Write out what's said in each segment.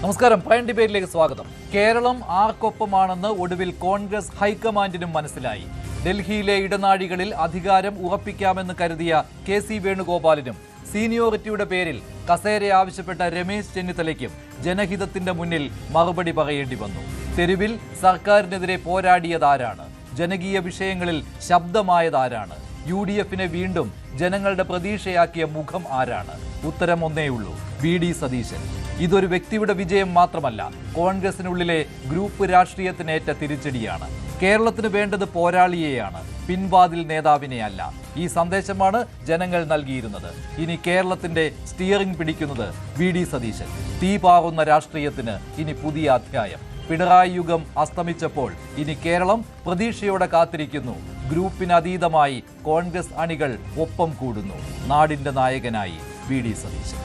നമസ്കാരം. പ്രൈം ഡിബേറ്റിലേക്ക് സ്വാഗതം. കേരളം ആർക്കൊപ്പമാണെന്ന് ഒടുവിൽ കോൺഗ്രസ് ഹൈക്കമാൻഡിനും മനസ്സിലായി. ഡൽഹിയിലെ ഇടനാഴികളിൽ അധികാരം ഉറപ്പിക്കാമെന്ന് കരുതിയ കെ.സി. വേണുഗോപാലിനും സീനിയോറിറ്റിയുടെ പേരിൽ കസേര ആവശ്യപ്പെട്ട രമേശ് ചെന്നിത്തലയ്ക്കും ജനഹിതത്തിന്റെ മുന്നിൽ മറുപടി പറയേണ്ടി വന്നു. തെരുവിൽ സർക്കാരിനെതിരെ പോരാടിയതാരാണ്? ജനകീയ വിഷയങ്ങളിൽ ശബ്ദമായതാരാണ്? UDF-നെ വീണ്ടും ജനങ്ങളുടെ പ്രതീക്ഷയാക്കിയ മുഖം ആരാണ്? ഉത്തരം ഒന്നേയുള്ളൂ, VD സതീശൻ. ഇതൊരു വ്യക്തിയുടെ വിജയം മാത്രമല്ല, കോൺഗ്രസിനുള്ളിലെ ഗ്രൂപ്പ് രാഷ്ട്രീയത്തിനേറ്റ തിരിച്ചടിയാണ്. കേരളത്തിന് വേണ്ടത് പോരാളിയെയാണ്, പിൻവാതിൽ നേതാവിനെയല്ല. ഈ സന്ദേശമാണ് ജനങ്ങൾ നൽകിയിരുന്നത്. ഇനി കേരളത്തിന്റെ സ്റ്റിയറിംഗ് പിടിക്കുന്നത് VD സതീശൻ. തീ പാറുന്ന രാഷ്ട്രീയത്തിന് ഇനി പുതിയ അധ്യായം. പിണറായി യുഗം അസ്തമിച്ചപ്പോൾ ഇനി കേരളം പ്രതീക്ഷയോടെ കാത്തിരിക്കുന്നു. ഗ്രൂപ്പിനതീതമായി കോൺഗ്രസ് അണികൾ ഒപ്പം കൂടുന്നു. നാടിന്റെ നായകനായി VD സതീശൻ.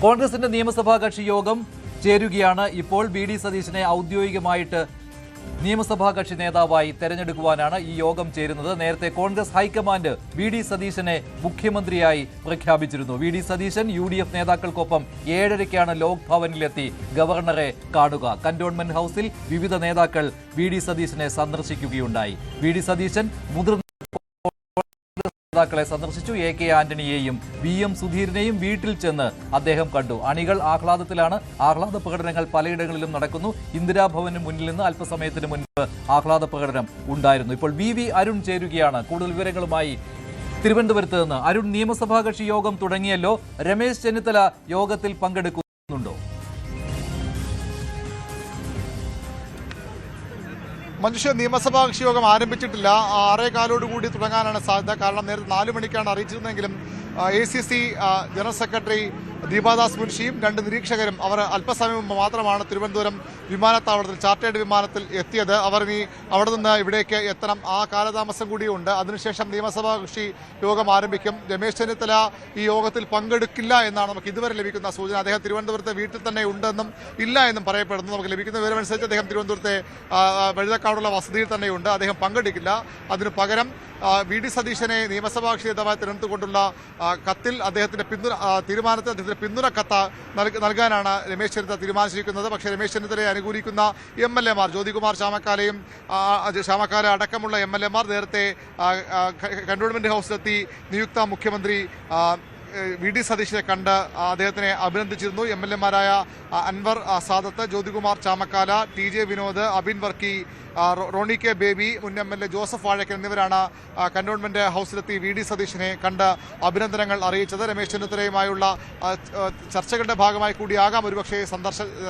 കോൺഗ്രസിന്റെ നിയമസഭാ കക്ഷി യോഗം ചേരുകയാണ്. ഇപ്പോൾ VD സതീശനെ ഔദ്യോഗികമായിട്ട് നിയമസഭാ കക്ഷി നേതാവായി തെരഞ്ഞെടുക്കുവാനാണ് ഈ യോഗം ചേരുന്നത്. നേരത്തെ കോൺഗ്രസ് ഹൈക്കമാൻഡ് VD സതീശനെ മുഖ്യമന്ത്രിയായി പ്രഖ്യാപിച്ചിരുന്നു. VD സതീശൻ UDF നേതാക്കൾക്കൊപ്പം 7:30 ലോക് ഭവനിലെത്തി ഗവർണറെ കാണുക. കന്റോൺമെന്റ് ഹൌസിൽ വിവിധ നേതാക്കൾ VD സതീശനെ സന്ദർശിക്കുകയുണ്ടായി. VD സതീശൻ മുതിർന്ന നേതാക്കളെ സന്ദർശിച്ചു. AK ആന്റണിയെയും VM സുധീരനെയും വീട്ടിൽ ചെന്ന് അദ്ദേഹം കണ്ടു. അണികൾ ആഹ്ലാദത്തിലാണ്. ആഹ്ലാദ പ്രകടനങ്ങൾ പലയിടങ്ങളിലും നടക്കുന്നു. ഇന്ദിരാഭവന് മുന്നിൽ നിന്ന് അല്പസമയത്തിന് മുൻപ് ആഹ്ലാദ പ്രകടനം ഉണ്ടായിരുന്നു. ഇപ്പോൾ VV അരുൺ ചേരുകയാണ് കൂടുതൽ വിവരങ്ങളുമായി തിരുവനന്തപുരത്ത് നിന്ന്. അരുൺ, നിയമസഭാ കക്ഷി യോഗം തുടങ്ങിയല്ലോ. രമേശ് ചെന്നിത്തല യോഗത്തിൽ പങ്കെടുക്കുന്നുണ്ടോ? മനുഷ്യ നിയമസഭാ കക്ഷി യോഗം ആരംഭിച്ചിട്ടില്ല. 6:15 കൂടി തുടങ്ങാനാണ് സാധ്യത. കാരണം നേരത്തെ 4 മണിക്കാണ് അറിയിച്ചിരുന്നെങ്കിലും ACC ജനറൽ സെക്രട്ടറി ദീപാദാസ് മുൻഷിയും 2 നിരീക്ഷകരും അവർ അല്പസമയം മുമ്പ് മാത്രമാണ് തിരുവനന്തപുരം വിമാനത്താവളത്തിൽ ചാർട്ടേഡ് വിമാനത്തിൽ എത്തിയത്. അവർ ഇനി അവിടെ നിന്ന് ഇവിടേക്ക് എത്തണം. ആ കാലതാമസം കൂടിയുണ്ട്. അതിനുശേഷം നിയമസഭാ കക്ഷി യോഗം ആരംഭിക്കും. രമേശ് ചെന്നിത്തല ഈ യോഗത്തിൽ പങ്കെടുക്കില്ല എന്നാണ് നമുക്ക് ഇതുവരെ ലഭിക്കുന്ന സൂചന. അദ്ദേഹം തിരുവനന്തപുരത്തെ വീട്ടിൽ തന്നെ ഉണ്ടെന്നും ഇല്ല എന്നും പറയപ്പെടുന്നു. നമുക്ക് ലഭിക്കുന്ന വിവരമനുസരിച്ച് അദ്ദേഹം തിരുവനന്തപുരത്തെ വഴുതക്കാടുള്ള വസതിയിൽ തന്നെയുണ്ട്. അദ്ദേഹം പങ്കെടുക്കില്ല. അതിനു പകരം VD സതീശനെ നിയമസഭാ കക്ഷി നേതാവായി തിരഞ്ഞെടുത്തുകൊണ്ടുള്ള കത്തിൽ അദ്ദേഹത്തിന്റെ തീരുമാനത്തിൽ പിന്തുണ കത്ത് നൽകാനാണ് രമേശ് ചെന്നിത്തല തീരുമാനിച്ചിരിക്കുന്നത്. പക്ഷേ രമേശ് ചെന്നിത്തലയെ അനുകൂലിക്കുന്ന MLA-മാർ ജ്യോതികുമാർ ചാമക്കാല അടക്കമുള്ള MLA-മാർ നേരത്തെ കന്റോൺമെന്റ് ഹൗസിലെത്തി നിയുക്ത മുഖ്യമന്ത്രി VD സതീശനെ കണ്ട് അദ്ദേഹത്തിനെ അഭിനന്ദിച്ചിരുന്നു. MLA-മാരായ അൻവർ സാദത്ത്, ജ്യോതികുമാർ ചാമക്കാല, TJ വിനോദ്, അബിൻ വർക്കി, റോണി കെ ബേബി, മുൻ MLA ജോസഫ് വാഴക്കൻ എന്നിവരാണ് കന്റോൺമെന്റ് ഹൗസിലെത്തി VD സതീശനെ കണ്ട് അഭിനന്ദനങ്ങൾ അറിയിച്ചത്. രമേശ് ചെന്നിത്തലയുമായുള്ള ചർച്ചകളുടെ ഭാഗമായി കൂടിയാകാം ഒരുപക്ഷെ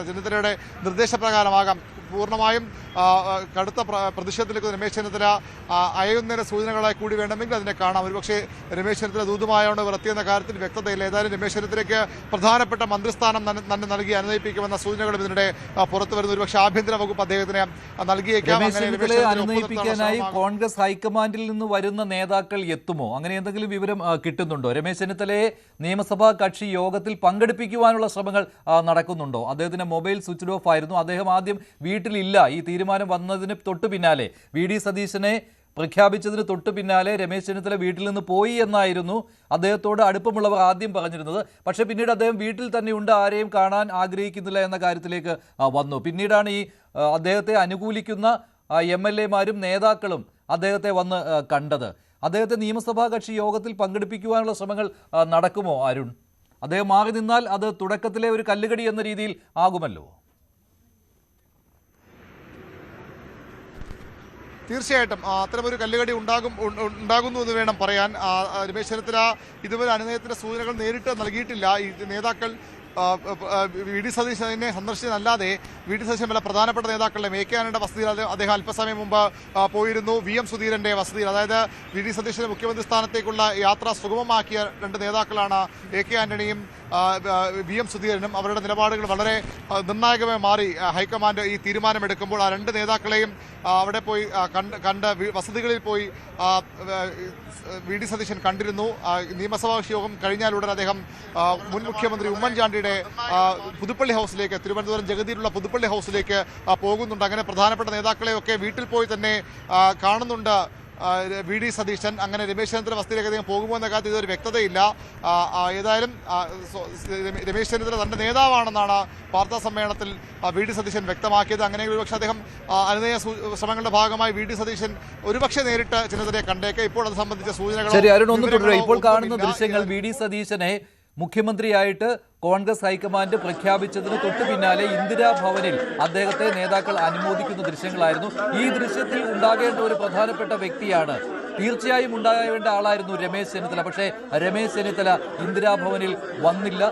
ചെന്നിത്തലയുടെ നിർദ്ദേശപ്രകാരമാകാം പൂർണ്ണമായും കടുത്ത പ്രതിഷേധത്തിലേക്ക് രമേശ് ചെന്നിത്തല അയയുന്നതിന് സൂചനകളായി കൂടി വേണമെങ്കിൽ അതിനെ കാണാം. ഒരുപക്ഷെ രമേശ് ചെന്നിത്തല ദൂതുമായാണ് ഇവർ എത്തിയെന്ന കാര്യത്തിൽ വ്യക്തതയില്ല. ഏതായാലും രമേശ് ചെന്നിത്തലയ്ക്ക് പ്രധാനപ്പെട്ട മന്ത്രിസ്ഥാനം തന്നെ നൽകി അനുനയിപ്പിക്കുമെന്ന സൂചനകളും ഇതിനിടെ പുറത്തു വരുന്നു. ഒരുപക്ഷെ ആഭ്യന്തര വകുപ്പ് അദ്ദേഹത്തിന് നൽകിയേക്കാം. അനുനയിപ്പിക്കാനായി കോൺഗ്രസ് ഹൈക്കമാൻഡിൽ നിന്ന് വരുന്ന നേതാക്കൾ എത്തുമോ? അങ്ങനെ എന്തെങ്കിലും വിവരം കിട്ടുന്നുണ്ടോ? രമേശ് ചെന്നിത്തലയെ നിയമസഭാ കക്ഷി യോഗത്തിൽ പങ്കെടുപ്പിക്കുവാനുള്ള ശ്രമങ്ങൾ നടക്കുന്നുണ്ടോ? അദ്ദേഹത്തിന്റെ മൊബൈൽ സ്വിച്ച് ഓഫ് ആയിരുന്നു. അദ്ദേഹം ആദ്യം വീട്ടിലില്ല. ഈ തീരുമാനം വന്നതിന് തൊട്ടു പിന്നാലെ VD സതീശനെ പ്രഖ്യാപിച്ചതിന് തൊട്ടു പിന്നാലെ രമേശ് ചെന്നിത്തല വീട്ടിൽ നിന്ന് പോയി എന്നായിരുന്നു അദ്ദേഹത്തോട് അടുപ്പമുള്ളവർ ആദ്യം പറഞ്ഞിരുന്നത്. പക്ഷേ പിന്നീട് അദ്ദേഹം വീട്ടിൽ തന്നെയുണ്ട്, ആരെയും കാണാൻ ആഗ്രഹിക്കുന്നില്ല എന്ന കാര്യത്തിലേക്ക് വന്നു. പിന്നീടാണ് ഈ അദ്ദേഹത്തെ അനുകൂലിക്കുന്ന MLA-മാരും നേതാക്കളും അദ്ദേഹത്തെ വന്ന് കണ്ടത്. അദ്ദേഹത്തെ നിയമസഭാ കക്ഷി യോഗത്തിൽ പങ്കെടുപ്പിക്കുവാനുള്ള ശ്രമങ്ങൾ നടക്കുമോ അരുൺ? അദ്ദേഹം മാറി നിന്നാൽ അത് തുടക്കത്തിലെ ഒരു കല്ലുകടി എന്ന രീതിയിൽ ആകുമല്ലോ. തീർച്ചയായിട്ടും അത്തരമൊരു കല്ലുകടി ഉണ്ടാകുന്നു എന്ന് വേണം പറയാൻ. രമേശ് ചെന്നിത്തല ഇതുവരെ അനുനയത്തിന്റെ സൂചനകൾ നേരിട്ട് നൽകിയിട്ടില്ല. ഈ നേതാക്കൾ VD സതീശനെ സന്ദർശിച്ചതല്ലാതെ VD സതീശൻ പല പ്രധാനപ്പെട്ട നേതാക്കളുടെ AK ആന്റണിയുടെ വസതിയിൽ അദ്ദേഹം അല്പസമയം മുമ്പ് പോയിരുന്നു. VM സുധീരന്റെ വസതിയിൽ, അതായത് VD സതീശന്റെ മുഖ്യമന്ത്രി സ്ഥാനത്തേക്കുള്ള യാത്ര സുഗമമാക്കിയ 2 നേതാക്കളാണ് AK ആന്റണിയും VM സുധീരനും അവരുടെ നിലപാടുകൾ വളരെ നിർണായകമായി മാറി. ഹൈക്കമാൻഡ് ഈ തീരുമാനമെടുക്കുമ്പോൾ ആ രണ്ട് നേതാക്കളെയും അവിടെ പോയി കണ്ട വസതികളിൽ പോയി VD സതീശൻ കണ്ടിരുന്നു. നിയമസഭാ യോഗം കഴിഞ്ഞാലുടൻ അദ്ദേഹം മുൻ മുഖ്യമന്ത്രി ഉമ്മൻചാണ്ടിയുടെ പുതുപ്പള്ളി ഹൗസിലേക്ക്, തിരുവനന്തപുരം ജഗതിയിലുള്ള പുതുപ്പള്ളി ഹൗസിലേക്ക് പോകുന്നുണ്ട്. അങ്ങനെ പ്രധാനപ്പെട്ട നേതാക്കളെയൊക്കെ വീട്ടിൽ പോയി തന്നെ കാണുന്നുണ്ട് VD സതീശൻ. അങ്ങനെ രമേശ് ചെന്നിത്തല വസതിയിലേക്ക് അദ്ദേഹം പോകുമോ എന്ന കാര്യത്തിൽ ഇതൊരു വ്യക്തതയില്ല. ഏതായാലും രമേശ് ചെന്നിത്തല തന്റെ നേതാവാണെന്നാണ് വാർത്താ സമ്മേളനത്തിൽ VD സതീശൻ വ്യക്തമാക്കിയത്. അങ്ങനെ ഒരുപക്ഷെ അദ്ദേഹം അനുനയ ശ്രമങ്ങളുടെ ഭാഗമായി VD സതീശൻ ഒരുപക്ഷെ നേരിട്ട് ചെന്നിത്തലയെ കണ്ടേക്ക്. ഇപ്പോൾ അത് സംബന്ധിച്ച സൂചനകൾ ഇപ്പോൾ കാണുന്ന ദൃശ്യങ്ങൾ VD സതീശനെ മുഖ്യമന്ത്രിയായിട്ട് കോൺഗ്രസ് ഹൈക്കമാൻഡ് പ്രഖ്യാപിച്ചതിന് തൊട്ടു പിന്നാലെ ഇന്ദിരാഭവനിൽ അദ്ദേഹത്തെ നേതാക്കൾ അനുമോദിക്കുന്ന ദൃശ്യങ്ങളായിരുന്നു. ഈ ദൃശ്യത്തിൽ ഉണ്ടാകേണ്ട ഒരു പ്രധാനപ്പെട്ട വ്യക്തിയാണ്, തീർച്ചയായും ഉണ്ടാകേണ്ട ആളായിരുന്നു രമേശ് ചെന്നിത്തല. പക്ഷേ രമേശ് ചെന്നിത്തല ഇന്ദിരാഭവനിൽ വന്നില്ല.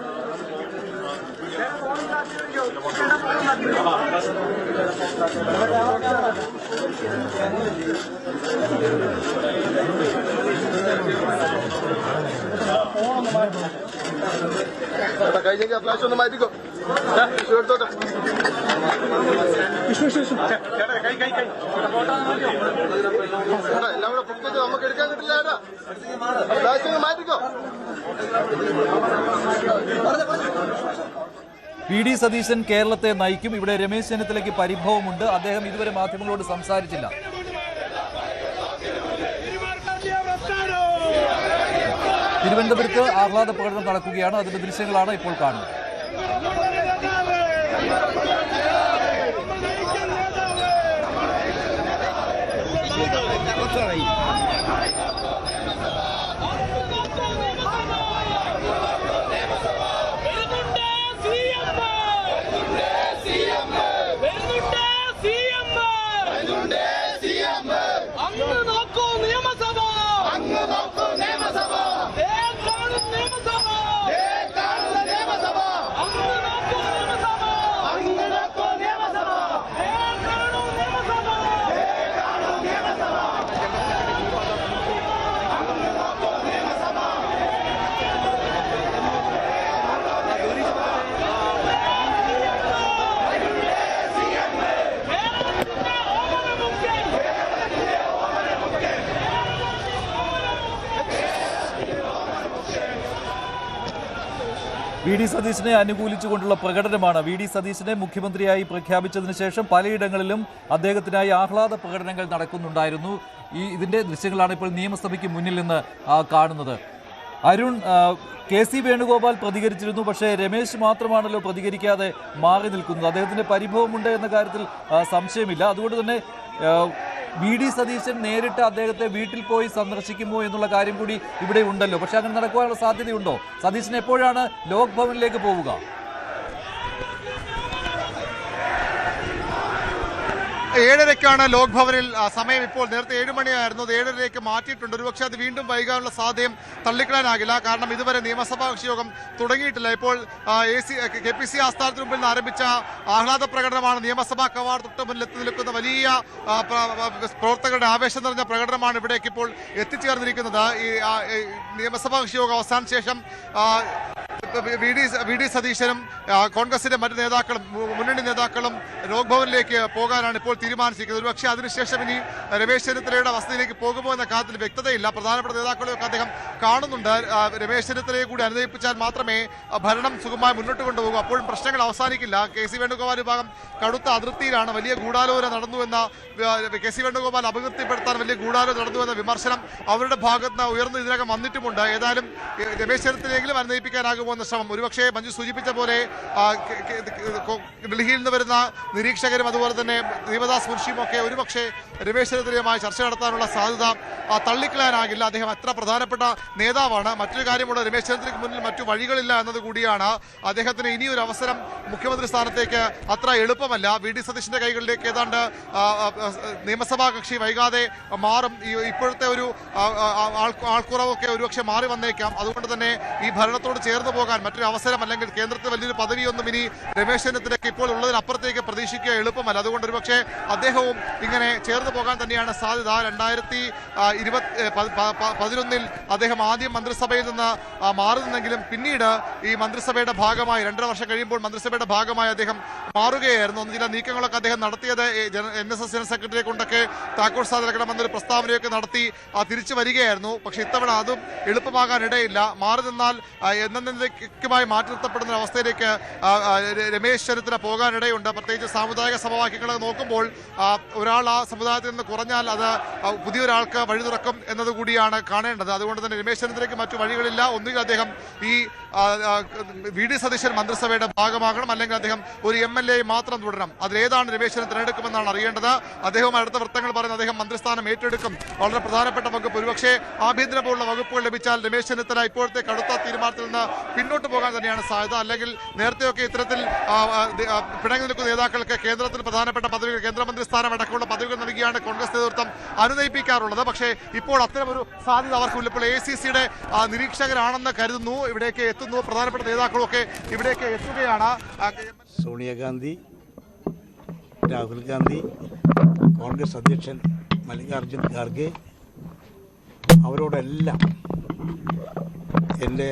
കഴിഞ്ഞെങ്കിൽ ഫ്ലാഷ് ഒന്ന് മാറ്റിക്കോ. എല്ലാം കൂടെ ബുക്ക് ചെയ്ത് നമുക്ക് എടുക്കാൻ കിട്ടില്ല. ഫ്ലാഷ് ഒന്ന് മാറ്റിക്കോ. VD സതീശൻ കേരളത്തെ നയിക്കും. ഇവിടെ രമേശ് ചെന്നിത്തലയ്ക്ക് പരിഭവമുണ്ട്. അദ്ദേഹം ഇതുവരെ മാധ്യമങ്ങളോട് സംസാരിച്ചില്ല. തിരുവനന്തപുരത്ത് ആഹ്ലാദ പ്രകടനം നടക്കുകയാണ്. അതിന്റെ ദൃശ്യങ്ങളാണ് ഇപ്പോൾ കാണുന്നത്. VD സതീശനെ അനുകൂലിച്ചുകൊണ്ടുള്ള പ്രകടനമാണ്. VD സതീശനെ മുഖ്യമന്ത്രിയായി പ്രഖ്യാപിച്ചതിന് ശേഷം പലയിടങ്ങളിലും അദ്ദേഹത്തിനായി ആഹ്ലാദ പ്രകടനങ്ങൾ നടക്കുന്നുണ്ടായിരുന്നു. ഇതിന്റെ ദൃശ്യങ്ങളാണ് ഇപ്പോൾ നിയമസഭയ്ക്ക് മുന്നിൽ നിന്ന് കാണുന്നത്. അരുൺ, KC വേണുഗോപാൽ പ്രതികരിച്ചിരുന്നു. പക്ഷേ രമേശ് മാത്രമാണല്ലോ പ്രതികരിക്കാതെ മാറി നിൽക്കുന്നത്. അദ്ദേഹത്തിന്റെ പരിഭവമുണ്ട് എന്ന കാര്യത്തിൽ സംശയമില്ല. അതുകൊണ്ട് തന്നെ VD സതീശൻ നേരിട്ട് അദ്ദേഹത്തെ വീട്ടിൽ പോയി സന്ദർശിക്കുമോ എന്നുള്ള കാര്യം കൂടി ഇവിടെ ഉണ്ടല്ലോ. പക്ഷെ അങ്ങനെ നടക്കുവാനുള്ള സാധ്യതയുണ്ടോ? സതീശൻ എപ്പോഴാണ് ലോക് ഭവനിലേക്ക് പോവുക? 7:30 ലോക് ഭവനിൽ സമയം. ഇപ്പോൾ നേരത്തെ 7 മണിയായിരുന്നു, അത് 7:30 മാറ്റിയിട്ടുണ്ട്. ഒരുപക്ഷെ അത് വീണ്ടും വൈകാനുള്ള സാധ്യതയും തള്ളിക്കളയാനാകില്ല. കാരണം ഇതുവരെ നിയമസഭാ കക്ഷിയോഗം തുടങ്ങിയിട്ടില്ല. ഇപ്പോൾ KPC ആസ്ഥാനത്തിന് മുമ്പിൽ നിന്ന് ആരംഭിച്ച ആഹ്ലാദ പ്രകടനമാണ്. നിയമസഭാ കവാട തൊട്ട് മുന്നിൽ എത്തി നിൽക്കുന്ന വലിയ പ്രവർത്തകരുടെ ആവേശം നിറഞ്ഞ പ്രകടനമാണ് ഇവിടേക്ക് ഇപ്പോൾ എത്തിച്ചേർന്നിരിക്കുന്നത്. ഈ നിയമസഭാ കക്ഷിയോഗം അവസാന ശേഷം VD സതീശനും കോൺഗ്രസിന്റെ മറ്റ് നേതാക്കളും മുന്നണി നേതാക്കളും ലോക് ഭവനിലേക്ക് പോകാനാണ് ഇപ്പോൾ തീരുമാനിച്ചിരിക്കുന്നത്. ഒരുപക്ഷെ അതിനുശേഷം ഇനി രമേശ് ചെന്നിത്തലയുടെ വസതിയിലേക്ക് പോകുമോ എന്ന കാര്യത്തിൽ വ്യക്തതയില്ല. പ്രധാനപ്പെട്ട നേതാക്കളെയൊക്കെ അദ്ദേഹം കാണുന്നുണ്ട്. രമേശ് ചെന്നിത്തലയെ കൂടി അനുനയിപ്പിച്ചാൽ മാത്രമേ ഭരണം സുഗമമായി മുന്നോട്ട് കൊണ്ടുപോകൂ. അപ്പോഴും പ്രശ്നങ്ങൾ അവസാനിക്കില്ല. KC വേണുഗോപാൽ വിഭാഗം കടുത്ത അതൃപ്തിയിലാണ്. വലിയ ഗൂഢാലോചന നടന്നുവെന്ന KC വേണുഗോപാൽ അപകീർത്തിപ്പെടുത്താൻ വലിയ ഗൂഢാലോചന നടന്നുവെന്ന വിമർശനം അവരുടെ ഭാഗത്ത് നിന്ന് ഉയർന്ന് ഇതിനകം വന്നിട്ടുമുണ്ട്. ഏതായാലും രമേശ് ചെന്നിത്തലയെങ്കിലും അനുനയിപ്പിക്കാനാകുമോ എന്ന ശ്രമം. ഒരുപക്ഷെ മഞ്ജു സൂചിപ്പിച്ച പോലെ ഡൽഹിയിൽ നിന്ന് വരുന്ന നിരീക്ഷകരും അതുപോലെ തന്നെ ദീപദാസ് മുൻഷിയും ഒക്കെ ഒരുപക്ഷെ രമേശ് ചെന്നിത്തലയുമായി ചർച്ച നടത്താനുള്ള സാധ്യത തള്ളിക്കളയാനാകില്ല. അദ്ദേഹം അത്ര പ്രധാനപ്പെട്ട നേതാവാണ്. മറ്റൊരു കാര്യമുള്ള രമേശ് ചെന്നിത്തലയ്ക്ക് മുന്നിൽ മറ്റു വഴികളില്ല എന്നത് കൂടിയാണ്. അദ്ദേഹത്തിന് ഇനിയൊരു അവസരം മുഖ്യമന്ത്രി സ്ഥാനത്തേക്ക് അത്ര എളുപ്പമല്ല. VD സതീശന്റെ കൈകളിലേക്ക് ഏതാണ്ട് നിയമസഭാ കക്ഷി വൈകാതെ മാറും. ഇപ്പോഴത്തെ ഒരു ആൾക്കുറവൊക്കെ ഒരുപക്ഷെ മാറി വന്നേക്കാം. അതുകൊണ്ട് തന്നെ ഈ ഭരണത്തോട് ചേർന്ന് പോകാൻ പോകാൻ മറ്റൊരു അവസരം അല്ലെങ്കിൽ കേന്ദ്രത്തിൽ വലിയൊരു പദവിയൊന്നും ഇനി രമേശ് ചെന്നിത്തലയ്ക്ക് ഇപ്പോൾ ഉള്ളതിനപ്പുറത്തേക്ക് പ്രതീക്ഷിക്കുക എളുപ്പമല്ല. അതുകൊണ്ട് ഒരുപക്ഷെ അദ്ദേഹവും ഇങ്ങനെ ചേർന്ന് പോകാൻ തന്നെയാണ് സാധ്യത. 2011 അദ്ദേഹം ആദ്യം മന്ത്രിസഭയിൽ നിന്ന് മാറി നിന്നെങ്കിലും പിന്നീട് ഈ മന്ത്രിസഭയുടെ ഭാഗമായി 2.5 വർഷം കഴിയുമ്പോൾ മന്ത്രിസഭയുടെ ഭാഗമായി അദ്ദേഹം മാറുകയായിരുന്നു. ചില നീക്കങ്ങളൊക്കെ അദ്ദേഹം നടത്തിയത് NSS ജനറൽ സെക്രട്ടറിയെ കൊണ്ടൊക്കെ താക്കോൽ സ്ഥാപിക്കണമെന്നൊരു പ്രസ്താവനയൊക്കെ നടത്തി തിരിച്ചു വരികയായിരുന്നു. പക്ഷേ ഇത്തവണ അതും എളുപ്പമാകാൻ ഇടയില്ല. മാറി നിന്നാൽ എന്നേക്കുമായി മാറ്റി നിർത്തപ്പെടുന്ന അവസ്ഥയിലേക്ക് രമേശ് ചെന്നിത്തല പോകാനിടയുണ്ട്. പ്രത്യേകിച്ച് സാമുദായിക സമവാക്യങ്ങൾ നോക്കുമ്പോൾ ഒരാൾ ആ സമുദായത്തിൽ നിന്ന് കുറഞ്ഞാൽ അത് പുതിയൊരാൾക്ക് വഴി തുറക്കും എന്നതുകൂടിയാണ് കാണേണ്ടത്. അതുകൊണ്ട് തന്നെ രമേശ് ചെന്നിത്തലയ്ക്ക് മറ്റു വഴികളില്ല. ഒന്നുകിൽ അദ്ദേഹം ഈ VD സതീശൻ മന്ത്രിസഭയുടെ ഭാഗമാകണം, അല്ലെങ്കിൽ അദ്ദേഹം ഒരു MLA മാത്രം തുടരണം. അതിലേതാണ് രമേശ് ചെന്നിത്തല തിരഞ്ഞെടുക്കുമെന്നാണ് അറിയേണ്ടത്. അദ്ദേഹം അടുത്ത വൃത്തങ്ങൾ പറയുന്നത് അദ്ദേഹം മന്ത്രിസ്ഥാനം ഏറ്റെടുക്കും. വളരെ പ്രധാനപ്പെട്ട വകുപ്പ്, ഒരുപക്ഷെ ആഭ്യന്തര പോലുള്ള വകുപ്പുകൾ ലഭിച്ചാൽ രമേശ് ചെന്നിത്തല ഇപ്പോഴത്തെ കടുത്ത തീരുമാനത്തിൽ നിന്ന് പിന്നോട്ട് പോകാൻ തന്നെയാണ് സാധ്യത. അല്ലെങ്കിൽ നേരത്തെയൊക്കെ ഇത്തരത്തിൽ പിണങ്ങി നിൽക്കുന്ന നേതാക്കൾക്ക് കേന്ദ്രത്തിൽ പ്രധാനപ്പെട്ട പദവികൾ, കേന്ദ്രമന്ത്രി സ്ഥാനം അടക്കമുള്ള പദവികൾ നൽകിയാണ് കോൺഗ്രസ് നേതൃത്വം അനുനയിപ്പിക്കാറുള്ളത്. പക്ഷേ ഇപ്പോൾ അത്തരമൊരു സാധ്യത അവർക്കില്ല. ഇപ്പോൾ ACCയുടെ നിരീക്ഷകരാണെന്ന് കരുതുന്നു. ഇവിടേക്ക് എത്തുന്നു, പ്രധാനപ്പെട്ട നേതാക്കളൊക്കെ ഇവിടേക്ക് എത്തുകയാണ്. സോണിയാഗാന്ധി, രാഹുൽ ഗാന്ധി, കോൺഗ്രസ് അധ്യക്ഷൻ മല്ലികാർജുൻ ഖാർഗെ, അവരോടെല്ലാം എൻ്റെ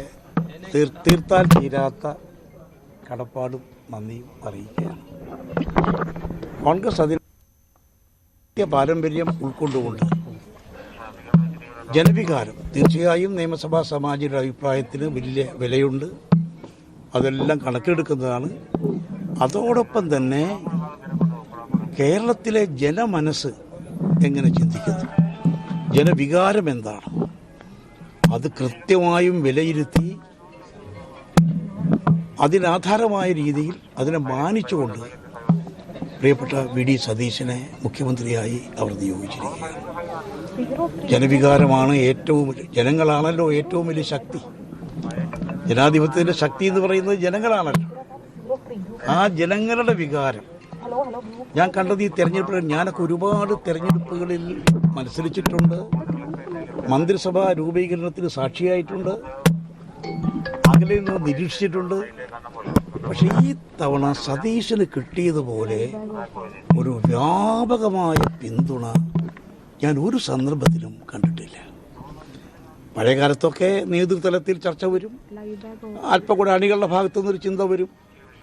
തീർത്താൽ തീരാത്ത കടപ്പാടും നന്ദിയും അറിയിക്കുകയാണ്. കോൺഗ്രസ് അതിൻ്റെ പാരമ്പര്യം ഉൾക്കൊണ്ടുകൊണ്ട് ജനവികാരം തീർച്ചയായും നിയമസഭാ സമാജിയുടെ അഭിപ്രായത്തിന് വലിയ വിലയുണ്ട്. അതെല്ലാം കണക്കിലെടുക്കുന്നതാണ്. അതോടൊപ്പം തന്നെ കേരളത്തിലെ ജനമനസ്സ് എങ്ങനെ ചിന്തിക്കുന്നു, ജനവികാരം എന്താണ്, അത് കൃത്യമായും വിലയിരുത്തി അതിനാധാരമായ രീതിയിൽ അതിനെ മാനിച്ചുകൊണ്ട് പ്രിയപ്പെട്ട VD സതീശനെ മുഖ്യമന്ത്രിയായി അവർ നിയോഗിച്ചിരിക്കുകയാണ്. ജനവികാരമാണ് ജനങ്ങളാണല്ലോ ഏറ്റവും വലിയ ശക്തി. ജനാധിപത്യത്തിൻ്റെ ശക്തി എന്ന് പറയുന്നത് ജനങ്ങളാണല്ലോ. ആ ജനങ്ങളുടെ വികാരം ഞാൻ കണ്ടത് ഈ തെരഞ്ഞെടുപ്പുകൾ, ഞാനൊക്കെ ഒരുപാട് തെരഞ്ഞെടുപ്പുകളിൽ മത്സരിച്ചിട്ടുണ്ട്, മന്ത്രിസഭാ രൂപീകരണത്തിന് സാക്ഷിയായിട്ടുണ്ട്, അകലെ നിന്ന് നിരീക്ഷിച്ചിട്ടുണ്ട്. പക്ഷെ ഈ തവണ സതീശന് കിട്ടിയതുപോലെ ഒരു വ്യാപകമായ പിന്തുണ ഞാൻ ഒരു സന്ദർഭത്തിലും കണ്ടിട്ടില്ല. പഴയ കാലത്തൊക്കെ നേതൃതലത്തിൽ ചർച്ച വരും, അല്പം കൂടെ അണികളുടെ ഭാഗത്തുനിന്നൊരു ചിന്ത വരും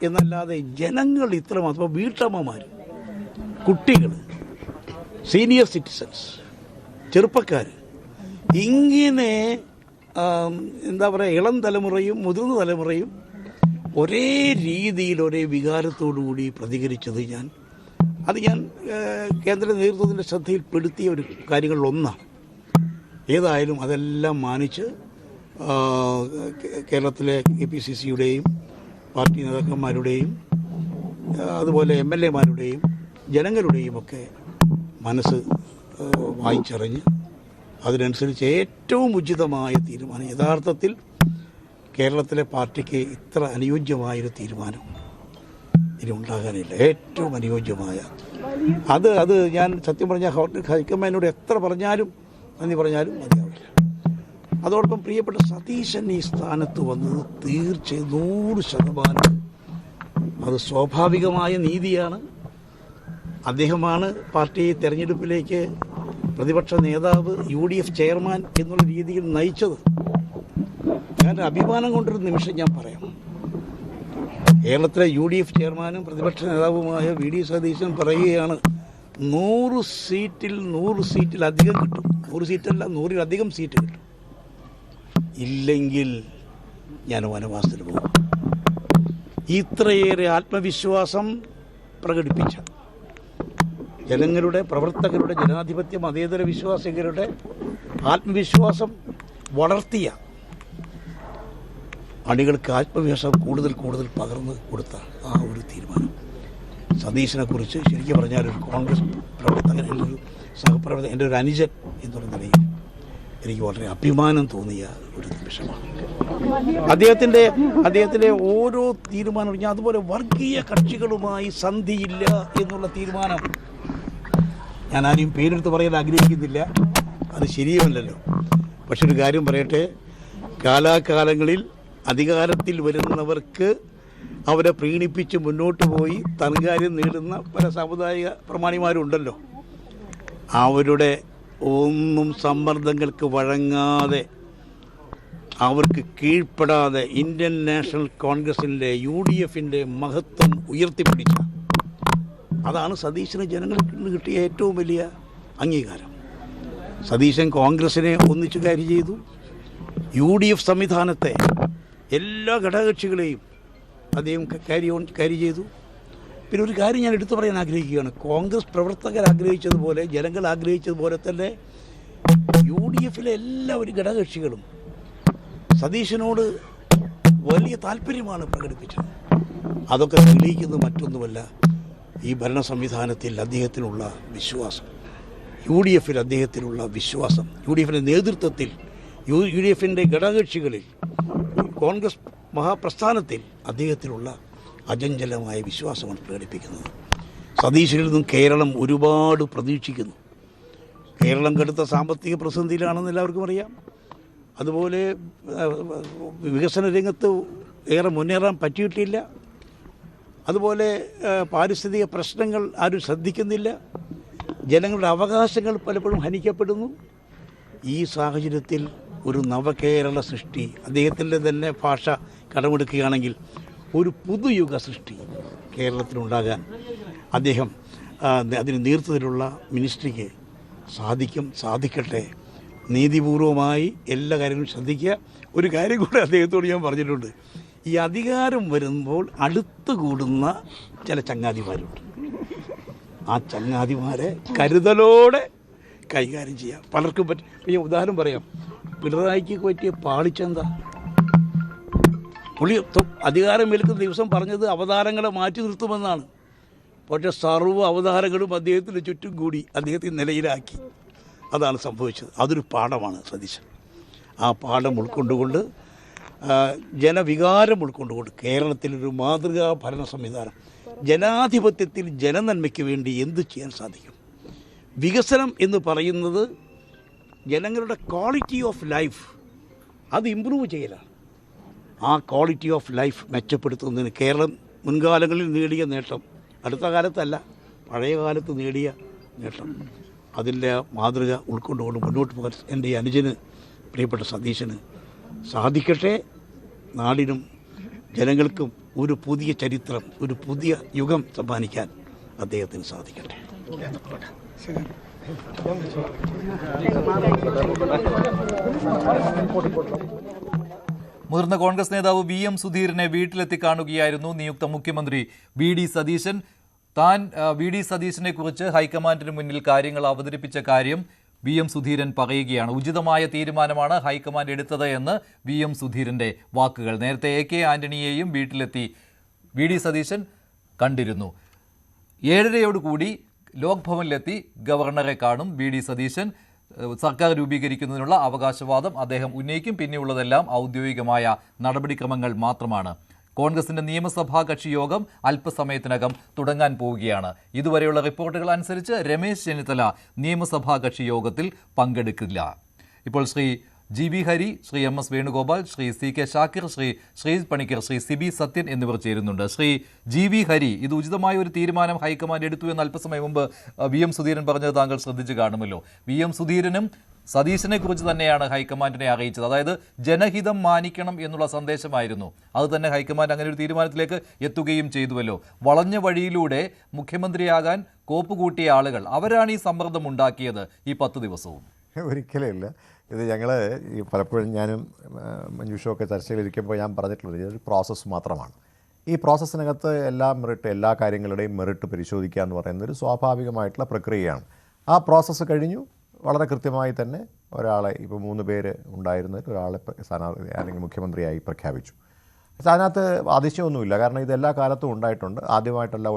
എന്നല്ലാതെ ജനങ്ങൾ ഇത്രമാത്രം, വീട്ടമ്മമാർ, കുട്ടികൾ, സീനിയർ സിറ്റിസൺസ്, ചെറുപ്പക്കാർ, ഇങ്ങനെ എന്താ പറയുക, ഇളം തലമുറയും മുതിർന്ന തലമുറയും ഒരേ രീതിയിൽ ഒരേ വികാരത്തോടുകൂടി പ്രതികരിച്ചത് ഞാൻ കേന്ദ്ര നേതൃത്വത്തിൻ്റെ ശ്രദ്ധയിൽപ്പെടുത്തിയ ഒരു കാര്യങ്ങളിലൊന്നാണ്. ഏതായാലും അതെല്ലാം മാനിച്ച് കേരളത്തിലെ KPCCയുടെയും പാർട്ടി നേതാക്കന്മാരുടെയും അതുപോലെ MLAമാരുടെയും ജനങ്ങളുടെയും ഒക്കെ മനസ്സ് വായിച്ചറിഞ്ഞ് അതിനനുസരിച്ച് ഏറ്റവും ഉചിതമായ തീരുമാനം, യഥാർത്ഥത്തിൽ കേരളത്തിലെ പാർട്ടിക്ക് ഇത്ര അനുയോജ്യമായൊരു തീരുമാനം ഇനി ഉണ്ടാകാനില്ല. ഏറ്റവും അനുയോജ്യമായ അത് ഞാൻ സത്യം പറഞ്ഞാൽ ഹൈക്കമാൻഡിനോട് എത്ര പറഞ്ഞാലും നന്ദി പറഞ്ഞാലും മതിയാവില്ല. അതോടൊപ്പം പ്രിയപ്പെട്ട സതീശൻ ഈ സ്ഥാനത്ത് വന്നത് തീർച്ചയായും 100% അത് സ്വാഭാവികമായ നീതിയാണ്. അദ്ദേഹമാണ് പാർട്ടി തെരഞ്ഞെടുപ്പിലേക്ക് പ്രതിപക്ഷ നേതാവ്, UDF ചെയർമാൻ എന്നുള്ള രീതിയിൽ നയിച്ചത്. ഞാൻ അഭിമാനം കൊണ്ടൊരു നിമിഷം ഞാൻ പറയാം. കേരളത്തിലെ UDF ചെയർമാനും പ്രതിപക്ഷ നേതാവുമായ VD സതീശൻ പറയുകയാണ്, 100 സീറ്റിലധികം കിട്ടും. 100 സീറ്റല്ല, 100-ലധികം സീറ്റ് കിട്ടും. ഇല്ലെങ്കിൽ ഞാൻ വനവാസത്തിൽ പോകും. ഇത്രയേറെ ആത്മവിശ്വാസം പ്രകടിപ്പിച്ച ജനങ്ങളുടെ, പ്രവർത്തകരുടെ, ജനാധിപത്യ മതേതര വിശ്വാസികളുടെ ആത്മവിശ്വാസം വളർത്തിയ അണികൾക്ക് ആത്മവിശ്വാസം കൂടുതൽ പകർന്നു കൊടുത്ത ആ ഒരു തീരുമാനം സതീശനെ കുറിച്ച് ശരിക്കും പറഞ്ഞാൽ ഒരു കോൺഗ്രസ് പ്രവർത്തകൻ, എൻ്റെ ഒരു സഹപ്രവർത്തകൻ, എൻ്റെ ഒരു അനുജൻ എന്നുള്ള നിലയിൽ എനിക്ക് വളരെ അഭിമാനം തോന്നിയ ഒരു നിമിഷമാണ്. അദ്ദേഹത്തിൻ്റെ ഓരോ തീരുമാനം പറഞ്ഞാൽ, അതുപോലെ വർഗീയ കക്ഷികളുമായി സന്ധിയില്ല എന്നുള്ള തീരുമാനം, ഞാൻ ആരെയും പേരെടുത്ത് പറയാൻ ആഗ്രഹിക്കുന്നില്ല, അത് ശരിയുമല്ലല്ലോ. പക്ഷെ ഒരു കാര്യം പറയട്ടെ, കാലാകാലങ്ങളിൽ അധികാരത്തിൽ വരുന്നവർക്ക് അവരെ പ്രീണിപ്പിച്ച് മുന്നോട്ട് പോയി തൻകാര്യം നേടുന്ന പല സാമുദായിക പ്രമാണിമാരുണ്ടല്ലോ. അവരുടെ ഒന്നും സമ്മർദ്ദങ്ങൾക്ക് വഴങ്ങാതെ അവർക്ക് കീഴ്പ്പെടാതെ ഇന്ത്യൻ നാഷണൽ കോൺഗ്രസിൻ്റെ UDFൻ്റെ മഹത്വം ഉയർത്തിപ്പിടിച്ച അതാണ് സതീശന് ജനങ്ങൾക്ക് കിട്ടിയ ഏറ്റവും വലിയ അംഗീകാരം. സതീശൻ കോൺഗ്രസിനെ ഒന്നിച്ചു ക്യാരി ചെയ്തു. UDF സംവിധാനത്തെ എല്ലാ ഘടകകക്ഷികളെയും അദ്ദേഹം ക്യാരി ചെയ്തു. പിന്നെ ഒരു കാര്യം ഞാൻ എടുത്തു പറയാൻ ആഗ്രഹിക്കുകയാണ്. കോൺഗ്രസ് പ്രവർത്തകർ ആഗ്രഹിച്ചതുപോലെ ജനങ്ങൾ ആഗ്രഹിച്ചതുപോലെ തന്നെ UDFലെ എല്ലാവരും ഘടകകക്ഷികളും സതീശനോട് വലിയ താല്പര്യമാണ് പ്രകടിപ്പിച്ചത്. അതൊക്കെ തെളിയിക്കുന്നത് മറ്റൊന്നുമല്ല, ഈ ഭരണ സംവിധാനത്തിൽ അദ്ദേഹത്തിനുള്ള വിശ്വാസം, UDFൽ അദ്ദേഹത്തിനുള്ള വിശ്വാസം, UDFിൻ്റെ നേതൃത്വത്തിൽ, UDFിൻ്റെ ഘടകകക്ഷികളിൽ, കോൺഗ്രസ് മഹാപ്രസ്ഥാനത്തിൽ അദ്ദേഹത്തിനുള്ള അചഞ്ചലമായ വിശ്വാസമാണ് പ്രകടിപ്പിക്കുന്നത്. സതീശനിൽ നിന്നും കേരളം ഒരുപാട് പ്രതീക്ഷിക്കുന്നു. കേരളം കടുത്ത സാമ്പത്തിക പ്രതിസന്ധിയിലാണെന്ന് എല്ലാവർക്കും അറിയാം. അതുപോലെ വികസന രംഗത്ത് ഏറെ മുന്നേറാൻ പറ്റിയിട്ടില്ല. അതുപോലെ പാരിസ്ഥിതിക പ്രശ്നങ്ങൾ ആരും ശ്രദ്ധിക്കുന്നില്ല. ജനങ്ങളുടെ അവകാശങ്ങൾ പലപ്പോഴും ഹനിക്കപ്പെടുന്നു. ഈ സാഹചര്യത്തിൽ ഒരു നവകേരള സൃഷ്ടി, അദ്ദേഹത്തിൻ്റെ തന്നെ ഭാഷ കടമെടുക്കുകയാണെങ്കിൽ ഒരു പുതുയുഗ സൃഷ്ടി കേരളത്തിലുണ്ടാകാൻ അദ്ദേഹം അതിന് നേതൃത്വത്തിലുള്ള മിനിസ്ട്രിക്ക് സാധിക്കട്ടെ. നീതിപൂർവമായി എല്ലാ കാര്യങ്ങളും ശ്രദ്ധിക്കുക. ഒരു കാര്യം കൂടെ അദ്ദേഹത്തോട് ഞാൻ പറഞ്ഞിട്ടുണ്ട്. ഈ അധികാരം വരുമ്പോൾ അടുത്തുകൂടുന്ന ചില ചങ്ങാതിമാരുണ്ട്. ആ ചങ്ങാതിമാരെ കരുതലോടെ കൈകാര്യം ചെയ്യാം. പലർക്കും ഞാൻ ഉദാഹരണം പറയാം. പിണറായിക്ക് പറ്റിയ പാളിച്ചെന്താ? പുള്ളി അധികാരം ഏൽക്കുന്ന ദിവസം പറഞ്ഞത് അവതാരങ്ങളെ മാറ്റി നിർത്തുമെന്നാണ്. പക്ഷേ സർവ്വ അവതാരങ്ങളും അദ്ദേഹത്തിന് ചുറ്റും കൂടി അദ്ദേഹത്തെ നിലയിലാക്കി. അതാണ് സംഭവിച്ചത്. അതൊരു പാഠമാണ് സതീശൻ. ആ പാഠം ഉൾക്കൊണ്ടുകൊണ്ട്, ജനവികാരം ഉൾക്കൊണ്ടുകൊണ്ട് കേരളത്തിലൊരു മാതൃകാ ഭരണ സംവിധാനം, ജനാധിപത്യത്തിൽ ജനനന്മയ്ക്ക് വേണ്ടി എന്ത് ചെയ്യാൻ സാധിക്കും? വികസനം എന്ന് പറയുന്നത് ജനങ്ങളുടെ ക്വാളിറ്റി ഓഫ് ലൈഫ് അത് ഇമ്പ്രൂവ് ചെയ്യലാണ്. ആ ക്വാളിറ്റി ഓഫ് ലൈഫ് മെച്ചപ്പെടുത്തുന്നതിന് കേരളം മുൻകാലങ്ങളിൽ നേടിയ നേട്ടം, അടുത്ത കാലത്തല്ല പഴയ കാലത്ത് നേടിയ നേട്ടം, അതിൻ്റെ മാതൃക ഉൾക്കൊണ്ടുകൊണ്ട് മുന്നോട്ട് പോകാൻ എൻ്റെ അനുജന്, പ്രിയപ്പെട്ട സതീശന് സാധിക്കട്ടെ. നാടിനും ജനങ്ങൾക്കും ഒരു പുതിയ ചരിത്രം, ഒരു പുതിയ യുഗം സമ്മാനിക്കാൻ അദ്ദേഹത്തിന് സാധിക്കട്ടെ. മുതിർന്ന കോൺഗ്രസ് നേതാവ് VM സുധീരനെ വീട്ടിലെത്തി കാണുകയായിരുന്നു നിയുക്ത മുഖ്യമന്ത്രി VD സതീശൻ. താൻ VD സതീശനെ കുറിച്ച് ഹൈക്കമാൻഡിന് മുന്നിൽ കാര്യങ്ങൾ അവതരിപ്പിച്ച കാര്യം VM സുധീരൻ പറയുകയാണ്. ഉചിതമായ തീരുമാനമാണ് ഹൈക്കമാൻഡ് എടുത്തത് എന്ന് VM സുധീരന്റെ വാക്കുകൾ. നേരത്തെ AK ആന്റണിയെയും വീട്ടിലെത്തി VD സതീശൻ കണ്ടിരുന്നു. 7:30യോടുകൂടി ലോക് ഭവനിലെത്തി ഗവർണറെ കാണും VD സതീശൻ. സർക്കാർ രൂപീകരിക്കുന്നതിനുള്ള അവകാശവാദം അദ്ദേഹം ഉന്നയിക്കും. പിന്നെയുള്ളതെല്ലാം ഔദ്യോഗികമായ നടപടിക്രമങ്ങൾ മാത്രമാണ്. കോൺഗ്രസിന്റെ നിയമസഭാ കക്ഷി യോഗം അല്പസമയത്തിനകം തുടങ്ങാൻ പോവുകയാണ്. ഇതുവരെയുള്ള റിപ്പോർട്ടുകൾ അനുസരിച്ച് രമേശ് ചെന്നിത്തല നിയമസഭാ കക്ഷി യോഗത്തിൽ പങ്കെടുക്കില്ല. ഇപ്പോൾ Shri GB Hari, Shri MS Venugopal, Shri CK Shakir, Shri Panicker, Shri CB Sathyan എന്നിവർ ചേരുന്നുണ്ട്. ശ്രീ GB ഹരി, ഇത് ഉചിതമായ ഒരു തീരുമാനം ഹൈക്കമാൻഡ് എടുത്തു എന്ന് അല്പസമയം മുമ്പ് VM സുധീരൻ പറഞ്ഞത് താങ്കൾ ശ്രദ്ധിച്ചു കാണുമല്ലോ. VM സുധീരനും സതീശനെ കുറിച്ച് തന്നെയാണ് ഹൈക്കമാൻഡിനെ അറിയിച്ചത്. അതായത് ജനഹിതം മാനിക്കണം എന്നുള്ള സന്ദേശമായിരുന്നു. അത് തന്നെ ഹൈക്കമാൻഡ് അങ്ങനെ ഒരു തീരുമാനത്തിലേക്ക് എത്തുകയും ചെയ്തുവല്ലോ. വളഞ്ഞ വഴിയിലൂടെ മുഖ്യമന്ത്രിയാകാൻ കോപ്പുകൂട്ടിയ ആളുകൾ, അവരാണ് ഈ സമ്മർദ്ദം ഉണ്ടാക്കിയത് ഈ 10 ദിവസവും. ഒരിക്കലും ഇല്ല. ഇത് ഞങ്ങൾ ഈ പലപ്പോഴും ഞാനും മഞ്ജുഷൊക്കെ ചർച്ചയിലിരിക്കുമ്പോൾ ഞാൻ പറഞ്ഞിട്ടുള്ളത് ഇതൊരു പ്രോസസ്സ് മാത്രമാണ്. ഈ പ്രോസസ്സിനകത്ത് എല്ലാ കാര്യങ്ങളുടെയും മെറിറ്റ് പരിശോധിക്കുക എന്ന് പറയുന്നത് ഒരു സ്വാഭാവികമായിട്ടുള്ള പ്രക്രിയയാണ്. ആ പ്രോസസ്സ് കഴിഞ്ഞു. വളരെ കൃത്യമായി തന്നെ ഒരാളെ, ഇപ്പോൾ 3 പേര് ഉണ്ടായിരുന്നതിൽ ഒരാളെ സ്ഥാനാർത്ഥി അല്ലെങ്കിൽ മുഖ്യമന്ത്രിയായി പ്രഖ്യാപിച്ചു. അതിനകത്ത് അതിശയമൊന്നുമില്ല. കാരണം ഇത് എല്ലാ കാലത്തും ഉണ്ടായിട്ടുണ്ട്. ആദ്യമായിട്ടല്ല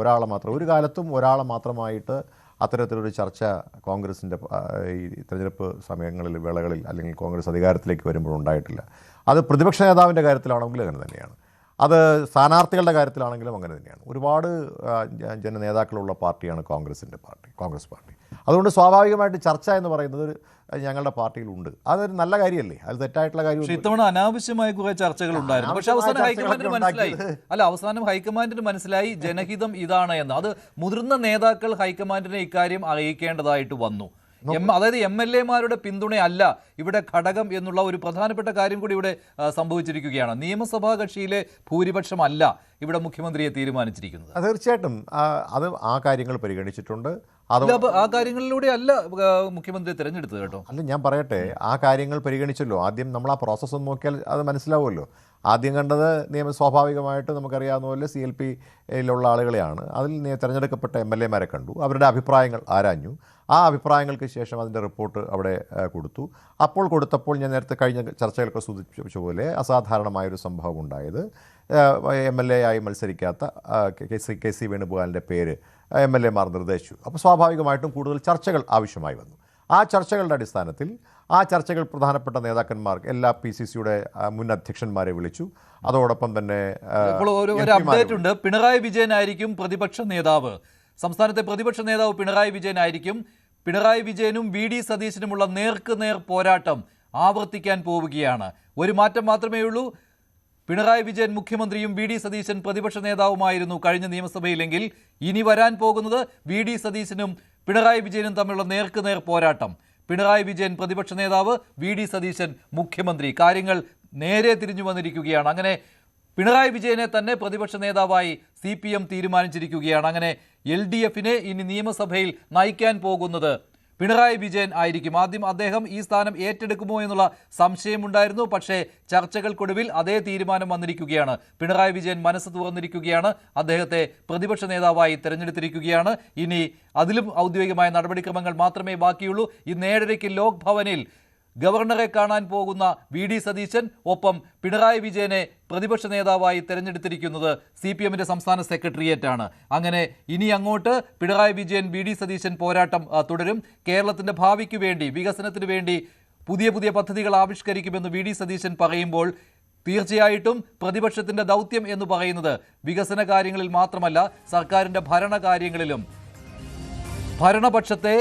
ഒരു കാലത്തും ഒരാളെ മാത്രമായിട്ട് അത്തരത്തിലൊരു ചർച്ച കോൺഗ്രസിൻ്റെ ഈ തെരഞ്ഞെടുപ്പ് വേളകളിൽ അല്ലെങ്കിൽ കോൺഗ്രസ് അധികാരത്തിലേക്ക് വരുമ്പോൾ ഉണ്ടായിട്ടില്ല. അത് പ്രതിപക്ഷ നേതാവിൻ്റെ കാര്യത്തിലാണെങ്കിലും അങ്ങനെ തന്നെയാണ്. അത് സ്ഥാനാർത്ഥികളുടെ കാര്യത്തിലാണെങ്കിലും അങ്ങനെ തന്നെയാണ്. ഒരുപാട് ജനനേതാക്കളുള്ള പാർട്ടിയാണ് കോൺഗ്രസ് പാർട്ടി. അതുകൊണ്ട് സ്വാഭാവികമായിട്ട് ചർച്ച എന്ന് പറയുന്നത് ഞങ്ങളുടെ പാർട്ടിയിലുണ്ട്. അതൊരു നല്ല കാര്യമല്ലേ, അത് തെറ്റായിട്ടുള്ള പക്ഷേ കാര്യം. ഇത്തവണ അനാവശ്യമായ കുറെ ചർച്ചകൾ ഉണ്ടായിരുന്നു. പക്ഷെ അവസാനം ഹൈക്കമാൻഡിന് മനസ്സിലായി, അവസാനം ഹൈക്കമാൻഡിന് മനസ്സിലായി ജനഹിതം ഇതാണ് എന്ന്. അത് മുതിർന്ന നേതാക്കൾ ഹൈക്കമാൻഡിനെ ഇക്കാര്യം അറിയിക്കേണ്ടതായിട്ട് വന്നു. അതായത് MLA-മാരുടെ പിന്തുണയല്ല ഇവിടെ ഘടകം എന്നുള്ള ഒരു പ്രധാനപ്പെട്ട കാര്യം കൂടി ഇവിടെ സംഭവിച്ചിരിക്കുകയാണ്. നിയമസഭാ കക്ഷിയിലെ ഭൂരിപക്ഷമല്ല ഇവിടെ മുഖ്യമന്ത്രിയെ തീരുമാനിച്ചിരിക്കുന്നത്. തീർച്ചയായിട്ടും അത് ആ കാര്യങ്ങൾ പരിഗണിച്ചിട്ടുണ്ട്. ആ കാര്യങ്ങളിലൂടെ അല്ല മുഖ്യമന്ത്രി തിരഞ്ഞെടുത്തത് കേട്ടോ. അല്ല, ഞാൻ പറയട്ടെ, ആ കാര്യങ്ങൾ പരിഗണിച്ചല്ലോ. ആദ്യം നമ്മൾ ആ പ്രോസസ്സ് ഒന്ന് നോക്കിയാൽ അത് മനസ്സിലാവുമല്ലോ. ആദ്യം കണ്ടത് സ്വാഭാവികമായിട്ട് നമുക്കറിയാവുന്ന പോലെ CLP-യിലുള്ള ആളുകളെയാണ്. അതിൽ തിരഞ്ഞെടുക്കപ്പെട്ട MLA-മാരെ കണ്ടു, അവരുടെ അഭിപ്രായങ്ങൾ ആരാഞ്ഞു. ആ അഭിപ്രായങ്ങൾക്ക് ശേഷം അതിൻ്റെ റിപ്പോർട്ട് അവിടെ കൊടുത്തു. കൊടുത്തപ്പോൾ ഞാൻ നേരത്തെ കഴിഞ്ഞ ചർച്ചകളൊക്കെ സൂചിപ്പിച്ച പോലെ അസാധാരണമായൊരു സംഭവം ഉണ്ടായത്, MLA ആയി മത്സരിക്കാത്ത KC വേണുഗോപാലിൻ്റെ പേര് MLA-മാർ നിർദ്ദേശിച്ചു. അപ്പോൾ സ്വാഭാവികമായിട്ടും കൂടുതൽ ചർച്ചകൾ ആവശ്യമായി വന്നു. ആ ചർച്ചകളുടെ അടിസ്ഥാനത്തിൽ പ്രധാനപ്പെട്ട നേതാക്കന്മാർ എല്ലാ PCC-യുടെ മുൻ അധ്യക്ഷന്മാരെ വിളിച്ചു. അതോടൊപ്പം തന്നെ ഇപ്പോൾ ഒരു അപ്ഡേറ്റ് ഉണ്ട്. പിണറായി വിജയനായിരിക്കും പ്രതിപക്ഷ നേതാവ്. സംസ്ഥാനത്തെ പ്രതിപക്ഷ നേതാവ് പിണറായി വിജയനായിരിക്കും. പിണറായി വിജയനും VD സതീശനുമുള്ള നേർക്കുനേർ പോരാട്ടം ആവർത്തിക്കാൻ പോവുകയാണ്. ഒരു മാറ്റം മാത്രമേ ഉള്ളൂ. പിണറായി വിജയൻ മുഖ്യമന്ത്രിയും VD സതീശൻ പ്രതിപക്ഷ നേതാവുമായിരുന്നു കഴിഞ്ഞ നിയമസഭയിലെങ്കിൽ ഇനി വരാൻ പോകുന്നത് VD സതീശനും പിണറായി വിജയനും തമ്മിലുള്ള നേർക്കുനേർ പോരാട്ടം. പിണറായി വിജയൻ പ്രതിപക്ഷ നേതാവ്, VD സതീശൻ മുഖ്യമന്ത്രി. കാര്യങ്ങൾ നേരെ തിരിഞ്ഞു വന്നിരിക്കുകയാണ്. അങ്ങനെ പിണറായി വിജയനെ തന്നെ പ്രതിപക്ഷ നേതാവായി CPM തീരുമാനിച്ചിരിക്കുകയാണ്. അങ്ങനെ LDF-നെ ഇനി നിയമസഭയിൽ നയിക്കാൻ പോകുന്നത് പിണറായി വിജയൻ ആയിരിക്കും. ആദ്യം അദ്ദേഹം ഈ സ്ഥാനം ഏറ്റെടുക്കുമോ എന്നുള്ള സംശയമുണ്ടായിരുന്നു. പക്ഷേ ചർച്ചകൾക്കൊടുവിൽ അതേ തീരുമാനം വന്നിരിക്കുകയാണ്. പിണറായി വിജയൻ മനസ്സ് തുറന്നിരിക്കുകയാണ്. അദ്ദേഹത്തെ പ്രതിപക്ഷ നേതാവായി തെരഞ്ഞെടുത്തിരിക്കുകയാണ്. ഇനി അതിലും ഔദ്യോഗികമായ നടപടിക്രമങ്ങൾ മാത്രമേ ബാക്കിയുള്ളൂ. ഇന്ന് 7:30 ലോക് ഭവനിൽ ഗവർണറെ കാണാൻ പോകുന്ന VD സതീശൻ, ഒപ്പം പിണറായി വിജയനെ പ്രതിപക്ഷ നേതാവായി തെരഞ്ഞെടുത്തിരിക്കുന്നത് CPM-ന്റെ സംസ്ഥാന സെക്രട്ടേറിയറ്റാണ്. അങ്ങനെ ഇനി അങ്ങോട്ട് പിണറായി വിജയൻ VD സതീശൻ പോരാട്ടം തുടരും. കേരളത്തിൻ്റെ ഭാവിക്ക് വേണ്ടി, വികസനത്തിന് വേണ്ടി പുതിയ പദ്ധതികൾ ആവിഷ്കരിക്കുമെന്ന് VD സതീശൻ പറയുമ്പോൾ തീർച്ചയായിട്ടും പ്രതിപക്ഷത്തിൻ്റെ ദൗത്യം എന്ന് പറയുന്നത് വികസന കാര്യങ്ങളിൽ മാത്രമല്ല, സർക്കാരിൻ്റെ ഭരണകാര്യങ്ങളിലും ഭരണപക്ഷത്തെ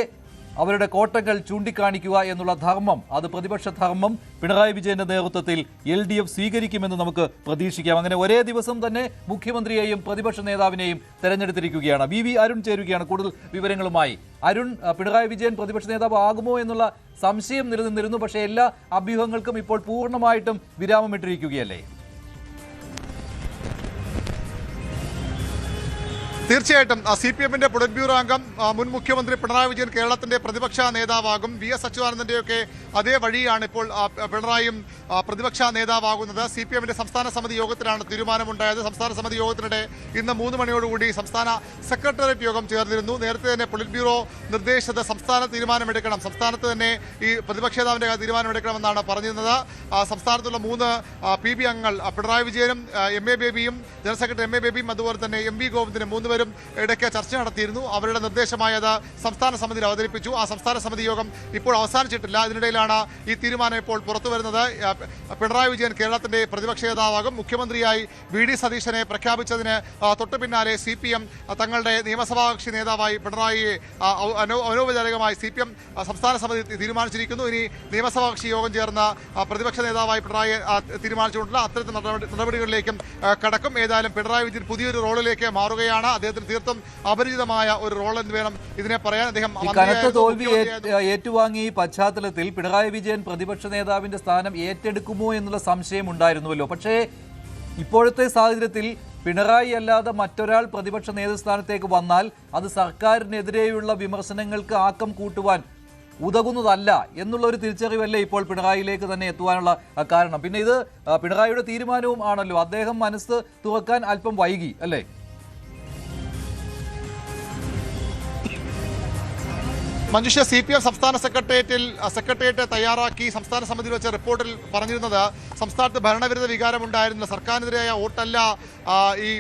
അവരുടെ കോട്ടങ്ങൾ ചൂണ്ടിക്കാണിക്കുക എന്നുള്ള ധർമ്മം, അത് പ്രതിപക്ഷ ധർമ്മം പിണറായി വിജയന്റെ നേതൃത്വത്തിൽ LDF സ്വീകരിക്കുമെന്ന് നമുക്ക് പ്രതീക്ഷിക്കാം. അങ്ങനെ ഒരേ ദിവസം തന്നെ മുഖ്യമന്ത്രിയെയും പ്രതിപക്ഷ നേതാവിനെയും തെരഞ്ഞെടുത്തിരിക്കുകയാണ്. VV അരുൺ ചേരുകയാണ് കൂടുതൽ വിവരങ്ങളുമായി. അരുൺ, പിണറായി വിജയൻ പ്രതിപക്ഷ നേതാവ് ആകുമോ എന്നുള്ള സംശയം നിലനിന്നിരുന്നു. പക്ഷേ എല്ലാ അഭ്യൂഹങ്ങൾക്കും ഇപ്പോൾ പൂർണ്ണമായിട്ടും വിരാമമിട്ടിരിക്കുകയല്ലേ? തീർച്ചയായിട്ടും CPM-ന്റെ പൊളിറ്റ് ബ്യൂറോ അംഗം മുൻ മുഖ്യമന്ത്രി പിണറായി വിജയൻ കേരളത്തിന്റെ പ്രതിപക്ഷ നേതാവാകും. VS അച്യുതാനന്ദന്റെയൊക്കെ അതേ വഴിയാണ് ഇപ്പോൾ പിണറായിയും പ്രതിപക്ഷ നേതാവാകുന്നത്. CPM-ന്റെ സംസ്ഥാന സമിതി യോഗത്തിലാണ് തീരുമാനമുണ്ടായത്. സംസ്ഥാന സമിതി യോഗത്തിനിടെ ഇന്ന് 3 മണിയോടുകൂടി സംസ്ഥാന സെക്രട്ടേറിയറ്റ് യോഗം ചേർന്നിരുന്നു. നേരത്തെ തന്നെ പൊളിറ്റ് ബ്യൂറോ നിർദ്ദേശിച്ചത് സംസ്ഥാന തീരുമാനമെടുക്കണം, സംസ്ഥാനത്ത് തന്നെ ഈ പ്രതിപക്ഷ നേതാവിന്റെ തീരുമാനമെടുക്കണമെന്നാണ് പറഞ്ഞിരുന്നത്. സംസ്ഥാനത്തുള്ള 3 PB അംഗങ്ങൾ പിണറായി വിജയനും MA ബേബിയും, ജനറൽ സെക്രട്ടറി MA ബേബിയും, അതുപോലെ തന്നെ MV ഗോവിന്ദനും 3 പേരും ഇടയ്ക്ക് ചർച്ച നടത്തിയിരുന്നു. അവരുടെ നിർദ്ദേശമായത് സംസ്ഥാന സമിതിയിൽ അവതരിപ്പിച്ചു. ആ സംസ്ഥാന സമിതി യോഗം ഇപ്പോൾ അവസാനിച്ചിട്ടില്ല. ഇതിനിടയിലാണ് ഈ തീരുമാനം ഇപ്പോൾ പുറത്തു വരുന്നത്. പിണറായി വിജയൻ കേരളത്തിന്റെ പ്രതിപക്ഷ നേതാവാകും. മുഖ്യമന്ത്രിയായി VD സതീശനെ പ്രഖ്യാപിച്ചതിന് തൊട്ടു പിന്നാലെ CPM തങ്ങളുടെ നിയമസഭാ കക്ഷി നേതാവായി പിണറായിയെ അനൗപചാരികമായി CPM സംസ്ഥാന സമിതി തീരുമാനിച്ചിരിക്കുന്നു. ഇനി നിയമസഭാ കക്ഷി യോഗം ചേർന്ന് പ്രതിപക്ഷ നേതാവായി പിണറായിയെ തീരുമാനിച്ചുകൊണ്ടുള്ള അത്തരത്തിൽ നടപടികളിലേക്കും കടക്കും. ഏതായാലും പിണറായി വിജയൻ പുതിയൊരു റോളിലേക്ക് മാറുകയാണ്. അദ്ദേഹത്തിന് തീർത്തും അപരിചിതമായ ഒരു റോൾ എന്ന് വേണം ഇതിനെ പറയാൻ. അദ്ദേഹം കനത്ത തോൽവി ഏറ്റുവാങ്ങിയ ഈ പശ്ചാത്തലത്തിൽ പിണറായി വിജയൻ പ്രതിപക്ഷ നേതാവിന്റെ സ്ഥാനം ഏറ്റെടുക്കുമോ എന്നുള്ള സംശയം ഉണ്ടായിരുന്നുവല്ലോ. പക്ഷേ ഇപ്പോഴത്തെ സാഹചര്യത്തിൽ പിണറായി അല്ലാതെ മറ്റൊരാൾ പ്രതിപക്ഷ നേതൃസ്ഥാനത്തേക്ക് വന്നാൽ അത് സർക്കാരിനെതിരെയുള്ള വിമർശനങ്ങൾക്ക് ആക്കം കൂട്ടുവാൻ ഉതകുന്നതല്ല എന്നുള്ള ഒരു തിരിച്ചറിവല്ലേ ഇപ്പോൾ പിണറായിയിലേക്ക് തന്നെ എത്തുവാനുള്ള കാരണം. പിന്നെ ഇത് പിണറായിയുടെ തീരുമാനവും ആണല്ലോ. അദ്ദേഹം മനസ്സ് തുറക്കാൻ അല്പം വൈകി അല്ലേ? മഞ്ജുഷ, CPM സംസ്ഥാന സെക്രട്ടേറിയറ്റ് തയ്യാറാക്കി സംസ്ഥാന സമിതിയിൽ വെച്ച റിപ്പോർട്ടിൽ പറഞ്ഞിരുന്നത് സംസ്ഥാനത്ത് ഭരണവിരുദ്ധ വികാരമുണ്ടായിരുന്നില്ല, സർക്കാരിനെതിരായ വോട്ടല്ല ഈ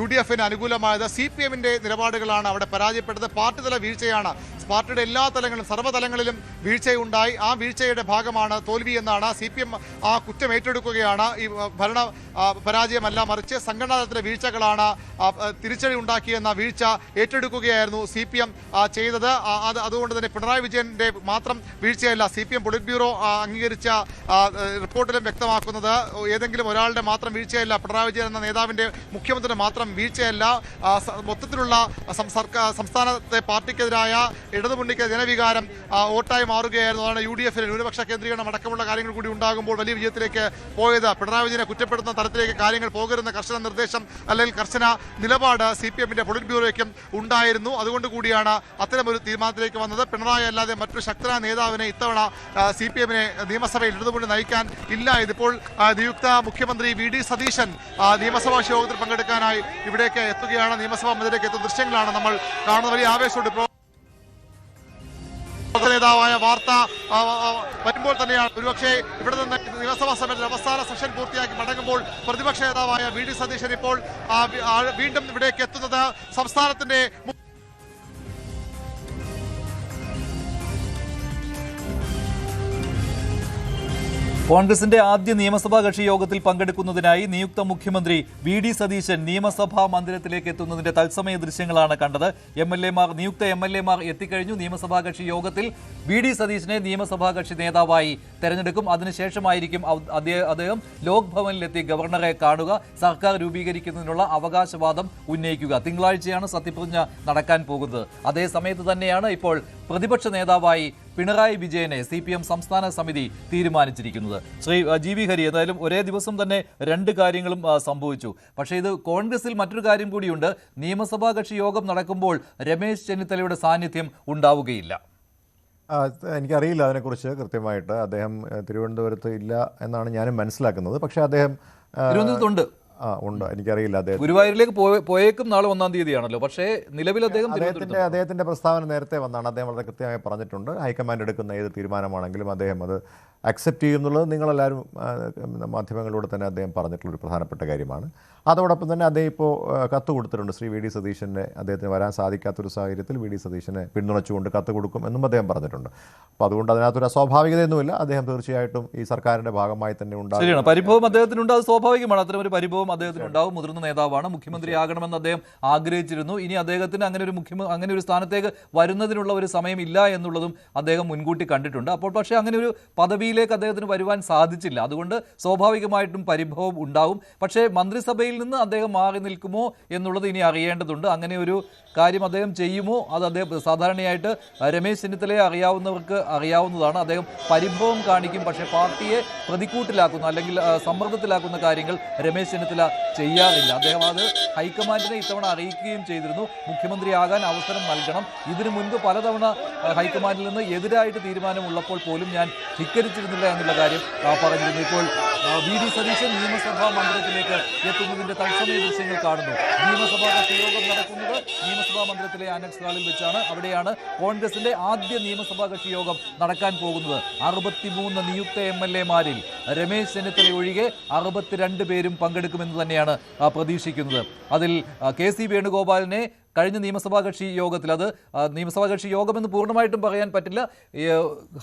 UDF-ന് അനുകൂലമായത്. CPM-ന്റെ നിലപാടുകളാണ് അവിടെ പരാജയപ്പെട്ടത്. പാർട്ടി തല വീഴ്ചയാണ് പാർട്ടിയുടെ എല്ലാ തലങ്ങളിലും സർവ്വതലങ്ങളിലും വീഴ്ചയുണ്ടായി. ആ വീഴ്ചയുടെ ഭാഗമാണ് തോൽവി എന്നാണ് CPM ആ കുറ്റം ഏറ്റെടുക്കുകയാണ്. ഈ ഭരണ പരാജയമല്ല, മറിച്ച് സംഘടനാ തലത്തിലെ വീഴ്ചകളാണ് തിരിച്ചടി ഉണ്ടാക്കിയെന്ന വീഴ്ച ഏറ്റെടുക്കുകയായിരുന്നു CPM ചെയ്തത്. അതുകൊണ്ട് തന്നെ പിണറായി വിജയന്റെ മാത്രം വീഴ്ചയല്ല, CPM പൊളിറ്റ് ബ്യൂറോ അംഗീകരിച്ച റിപ്പോർട്ടിലും വ്യക്തമാക്കുന്നത് ഏതെങ്കിലും ഒരാളുടെ മാത്രം വീഴ്ചയല്ല, പിണറായി വിജയൻ എന്ന നേതാവിന്റെ മുഖ്യമന്ത്രിയുടെ മാത്രം വീഴ്ചയല്ല. മൊത്തത്തിലുള്ള സംസ്ഥാനത്തെ പാർട്ടിക്കെതിരായ ഇടതുമുന്നണിക്ക് ജനവികാരം വോട്ടായി മാറുകയായിരുന്നു. അതാണ് UDF-ന് ന്യൂനപക്ഷ കേന്ദ്രീകരണം അടക്കമുള്ള കാര്യങ്ങൾ കൂടി ഉണ്ടാകുമ്പോൾ വലിയ വിജയത്തിലേക്ക് പോയത്. പിണറായി വിജയനെ കുറ്റപ്പെടുത്തുന്ന തരത്തിലേക്ക് കാര്യങ്ങൾ പോകരുന്ന കർശന നിർദ്ദേശം അല്ലെങ്കിൽ കർശന നിലപാട് CPM-ന്റെ പൊളിറ്റ് ബ്യൂറോയ്ക്കും ഉണ്ടായിരുന്നു. അതുകൊണ്ട് കൂടിയാണ് അത്തരമൊരു തീരുമാനത്തിലേക്ക് വന്നത്. പിണറായി അല്ലാതെ മറ്റൊരു ശക്തനായ നേതാവിനെ ഇത്തവണ CPM-നെ നിയമസഭയിൽ ഇടതുമുന്നണി നയിക്കാൻ ഇല്ല. ഇതിപ്പോൾ നിയുക്ത മുഖ്യമന്ത്രി VD സതീശൻ നിയമസഭാ യോഗത്തിൽ പങ്കെടുക്കാനായി ഇവിടേക്ക് എത്തുകയാണ്. നിയമസഭാ മന്ദിരത്തിലേക്ക് എത്തുന്ന ദൃശ്യങ്ങളാണ് നമ്മൾ കാണുന്ന. വലിയ ആവേശമുണ്ട്. നേതാവായ വാർത്ത വരുമ്പോൾ തന്നെയാണ് ഒരുപക്ഷെ ഇവിടെ നിന്ന് നിയമസഭാ സമ്മേളനത്തിൽ അവസാന സെഷൻ പൂർത്തിയാക്കി മടങ്ങുമ്പോൾ പ്രതിപക്ഷ നേതാവായ VD സതീശൻ ഇപ്പോൾ വീണ്ടും ഇവിടേക്ക് എത്തുന്നത്. സംസ്ഥാനത്തിന്റെ കോൺഗ്രസിന്റെ ആദ്യ നിയമസഭാ കക്ഷി യോഗത്തിൽ പങ്കെടുക്കുന്നതിനായി നിയുക്ത മുഖ്യമന്ത്രി VD സതീശൻ നിയമസഭാ മന്ദിരത്തിലേക്ക് എത്തുന്നതിന്റെ തത്സമയ ദൃശ്യങ്ങളാണ് കണ്ടത്. നിയുക്ത MLA-മാർ എത്തിക്കഴിഞ്ഞു. നിയമസഭാ കക്ഷി യോഗത്തിൽ VD സതീശനെ നിയമസഭാ കക്ഷി നേതാവായി തെരഞ്ഞെടുക്കും. അതിനുശേഷമായിരിക്കും അദ്ദേഹം ലോക് ഭവനിലെത്തി ഗവർണറെ കാണുക, സർക്കാർ രൂപീകരിക്കുന്നതിനുള്ള അവകാശവാദം ഉന്നയിക്കുക. തിങ്കളാഴ്ചയാണ് സത്യപ്രതിജ്ഞ നടക്കാൻ പോകുന്നത്. അതേസമയത്ത് തന്നെയാണ് ഇപ്പോൾ പ്രതിപക്ഷ നേതാവായി പിണറായി വിജയനെ CPM സംസ്ഥാന സമിതി തീരുമാനിച്ചിരിക്കുന്നത്. ശ്രീ GV ഹരി, എന്തായാലും ഒരേ ദിവസം തന്നെ രണ്ട് കാര്യങ്ങളും സംഭവിച്ചു. പക്ഷേ ഇത് കോൺഗ്രസിൽ മറ്റൊരു കാര്യം കൂടിയുണ്ട്. നിയമസഭാ കക്ഷി യോഗം നടക്കുമ്പോൾ രമേശ് ചെന്നിത്തലയുടെ സാന്നിധ്യം ഉണ്ടാവുകയില്ല. എനിക്കറിയില്ല അതിനെക്കുറിച്ച് കൃത്യമായിട്ട്. അദ്ദേഹം തിരുവനന്തപുരത്ത് ഇല്ല എന്നാണ് ഞാനും മനസ്സിലാക്കുന്നത്. പക്ഷേ അദ്ദേഹം തിരുവനന്തപുരത്തുണ്ട്. ഉണ്ട്, എനിക്കറിയില്ല. അദ്ദേഹം ഗുരുവായൂരിലേക്ക് പോയേക്കും നാളെ 1-ാം തീയതിയാണല്ലോ. പക്ഷേ നിലവിൽ അദ്ദേഹത്തിന്റെ പ്രസ്താവന നേരത്തെ വന്നാണ്. അദ്ദേഹം വളരെ കൃത്യമായി പറഞ്ഞിട്ടുണ്ട്, ഹൈക്കമാൻഡ് എടുക്കുന്ന ഏത് തീരുമാനമാണെങ്കിലും അദ്ദേഹം അത് അക്സെപ്റ്റ് ചെയ്യുന്നുള്ളത് നിങ്ങളെല്ലാവരും മാധ്യമങ്ങളിലൂടെ തന്നെ അദ്ദേഹം പറഞ്ഞിട്ടുള്ളൊരു പ്രധാനപ്പെട്ട കാര്യമാണ്. അതോടൊപ്പം തന്നെ അദ്ദേഹം ഇപ്പോൾ കത്ത് കൊടുത്തിട്ടുണ്ട്. ശ്രീ VD സതീശനെ അദ്ദേഹത്തിന് വരാൻ സാധിക്കാത്തൊരു സാഹചര്യത്തിൽ VD സതീശനെ പിന്തുണച്ചുകൊണ്ട് കത്ത് കൊടുക്കും എന്നും അദ്ദേഹം പറഞ്ഞിട്ടുണ്ട്. അപ്പോൾ അതുകൊണ്ട് അതിനകത്തൊരു അസ്വാഭാവികതയൊന്നുമില്ല. അദ്ദേഹം തീർച്ചയായിട്ടും ഈ സർക്കാരിന്റെ ഭാഗമായി തന്നെ ഉണ്ടാകും. പരിഭവം അദ്ദേഹത്തിനുണ്ട്, അത് സ്വാഭാവികമാണ്. അത്തരം ഒരു പരിഭവം അദ്ദേഹത്തിനുണ്ടാവും. മുതിർന്ന നേതാവാണ്, മുഖ്യമന്ത്രിയാകണമെന്ന് അദ്ദേഹം ആഗ്രഹിച്ചിരുന്നു. ഇനി അദ്ദേഹത്തിന് അങ്ങനെ ഒരു സ്ഥാനത്തേക്ക് വരുന്നതിനുള്ള ഒരു സമയമില്ല എന്നുള്ളതും അദ്ദേഹം മുൻകൂട്ടി കണ്ടിട്ടുണ്ട്. അപ്പോൾ പക്ഷേ അങ്ങനെ ഒരു പദവിയിലേക്ക് അദ്ദേഹത്തിന് വരുവാൻ സാധിച്ചില്ല. അതുകൊണ്ട് സ്വാഭാവികമായിട്ടും പരിഭവം ഉണ്ടാവും. പക്ഷേ മന്ത്രിസഭയിൽ നിന്ന് അദ്ദേഹം മാറി നിൽക്കുമോ എന്നുള്ളത് ഇനി അറിയേണ്ടതുണ്ട്. അങ്ങനെ ഒരു കാര്യം അദ്ദേഹം ചെയ്യുമോ? അത് അദ്ദേഹം സാധാരണയായിട്ട് രമേശ് ചെന്നിത്തലയെ അറിയാവുന്നവർക്ക് അറിയാവുന്നതാണ്. അദ്ദേഹം പരിഭവം കാണിക്കും. പക്ഷേ പാർട്ടിയെ പ്രതിക്കൂട്ടിലാക്കുന്ന അല്ലെങ്കിൽ സമ്മർദ്ദത്തിലാക്കുന്ന കാര്യങ്ങൾ രമേശ് ചെന്നിത്തല ചെയ്യാറില്ല. അദ്ദേഹം അത് ഹൈക്കമാൻഡിനെ ഇത്തവണ അറിയിക്കുകയും ചെയ്തിരുന്നു. മുഖ്യമന്ത്രിയാകാൻ അവസരം നൽകണം. ഇതിനു മുൻപ് പലതവണ ഹൈക്കമാൻഡിൽ നിന്ന് എതിരായിട്ട് തീരുമാനമുള്ളപ്പോൾ പോലും ഞാൻ ധിക്കരിച്ചിരുന്നില്ല എന്നുള്ള കാര്യം പറഞ്ഞിരുന്നു. ഇപ്പോൾ VD സതീശൻ നിയമസഭാ മന്ദിരത്തിലേക്ക് എത്തുന്നതിന്റെ തത്സമയ ദൃശ്യങ്ങൾ കാണുന്നു. നിയമസഭാ കക്ഷി യോഗം നടക്കുന്നത് നിയമസഭാ മന്ദിരത്തിലെ അനക്സ് ഹാളിൽ വെച്ചാണ്. അവിടെയാണ് കോൺഗ്രസിന്റെ ആദ്യ നിയമസഭാ കക്ഷി യോഗം നടക്കാൻ പോകുന്നത്. 63 നിയുക്ത MLA-മാരിൽ രമേശ് ചെന്നിത്തല ഒഴികെ 62 പേരും പങ്കെടുക്കുമെന്ന് തന്നെയാണ് പ്രതീക്ഷിക്കുന്നത്. അതിൽ KC വേണുഗോപാലിനെ കഴിഞ്ഞ നിയമസഭാ കക്ഷി യോഗത്തിൽ, അത് നിയമസഭാ കക്ഷി യോഗമെന്ന് പൂർണ്ണമായിട്ടും പറയാൻ പറ്റില്ല,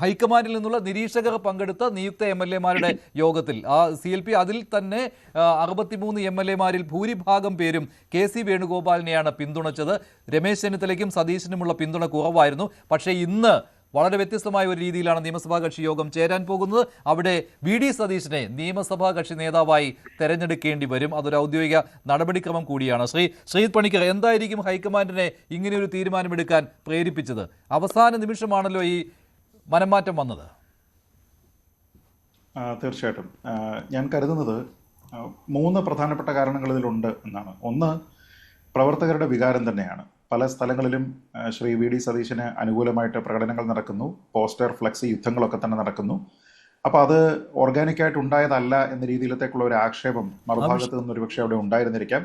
ഹൈക്കമാൻഡിൽ നിന്നുള്ള നിരീക്ഷകർ പങ്കെടുത്ത നിയുക്ത MLA-മാരുടെ യോഗത്തിൽ CLP അതിൽ തന്നെ 63 MLA-മാരിൽ ഭൂരിഭാഗം പേരും KC വേണുഗോപാലിനെയാണ് പിന്തുണച്ചത്. രമേശ് ചെന്നിത്തലയ്ക്കും സതീശനുമുള്ള പിന്തുണ കുറവായിരുന്നു. പക്ഷേ ഇന്ന് വളരെ വ്യത്യസ്തമായ ഒരു രീതിയിലാണ് നിയമസഭാ കക്ഷി യോഗം ചേരാൻ പോകുന്നത്. അവിടെ VD സതീശനെ നിയമസഭാ കക്ഷി നേതാവായി തെരഞ്ഞെടുക്കേണ്ടി വരും. അതൊരു ഔദ്യോഗിക നടപടിക്രമം കൂടിയാണ്. ശ്രീജിത്ത് പണിക്കർ, എന്തായിരിക്കും ഹൈക്കമാൻഡിനെ ഇങ്ങനെയൊരു തീരുമാനമെടുക്കാൻ പ്രേരിപ്പിച്ചത്? അവസാന നിമിഷമാണല്ലോ ഈ മനംമാറ്റം വന്നത്. തീർച്ചയായിട്ടും ഞാൻ കരുതുന്നത് 3 പ്രധാനപ്പെട്ട കാരണങ്ങൾ ഇതിലുണ്ട് എന്നാണ്. ഒന്ന്, പ്രവർത്തകരുടെ വികാരം തന്നെയാണ്. പല സ്ഥലങ്ങളിലും ശ്രീ VD സതീശന് അനുകൂലമായിട്ട് പ്രകടനങ്ങൾ നടക്കുന്നു, പോസ്റ്റർ ഫ്ലെക്സ് യുദ്ധങ്ങളൊക്കെ തന്നെ നടക്കുന്നു. അപ്പോൾ അത് ഓർഗാനിക്കായിട്ട് ഉണ്ടായതല്ല എന്ന രീതിയിലത്തേക്കുള്ള ഒരു ആക്ഷേപം മറുഭാഗത്ത് നിന്ന് ഒരുപക്ഷെ അവിടെ ഉണ്ടായിരുന്നിരിക്കാം.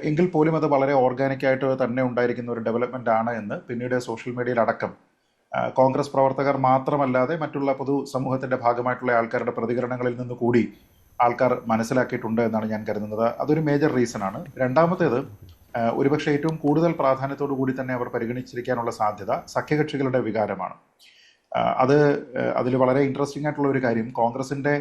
എങ്കിൽ പോലും അത് വളരെ ഓർഗാനിക്കായിട്ട് തന്നെ ഉണ്ടായിരിക്കുന്ന ഒരു ഡെവലപ്മെന്റ് ആണ് എന്ന് പിന്നീട് സോഷ്യൽ മീഡിയയിലടക്കം കോൺഗ്രസ് പ്രവർത്തകർ മാത്രമല്ലാതെ മറ്റുള്ള പൊതു സമൂഹത്തിന്റെ ഭാഗമായിട്ടുള്ള ആൾക്കാരുടെ പ്രതികരണങ്ങളിൽ നിന്ന് കൂടി ആൾക്കാർ മനസ്സിലാക്കിയിട്ടുണ്ട് എന്നാണ് ഞാൻ കരുതുന്നത്. അതൊരു മേജർ റീസൺ ആണ്. രണ്ടാമത്തേത്, ഒരുപക്ഷെ ഏറ്റവും കൂടുതൽ പ്രാധാന്യത്തോടു കൂടി തന്നെ അവർ പരിഗണിച്ചിരിക്കാനുള്ള സാധ്യത സഖ്യകക്ഷികളുടെ വികാരമാണ്. അതിൽ വളരെ ഇൻട്രസ്റ്റിംഗ് ആയിട്ടുള്ള ഒരു കാര്യം, കോൺഗ്രസിന്റെ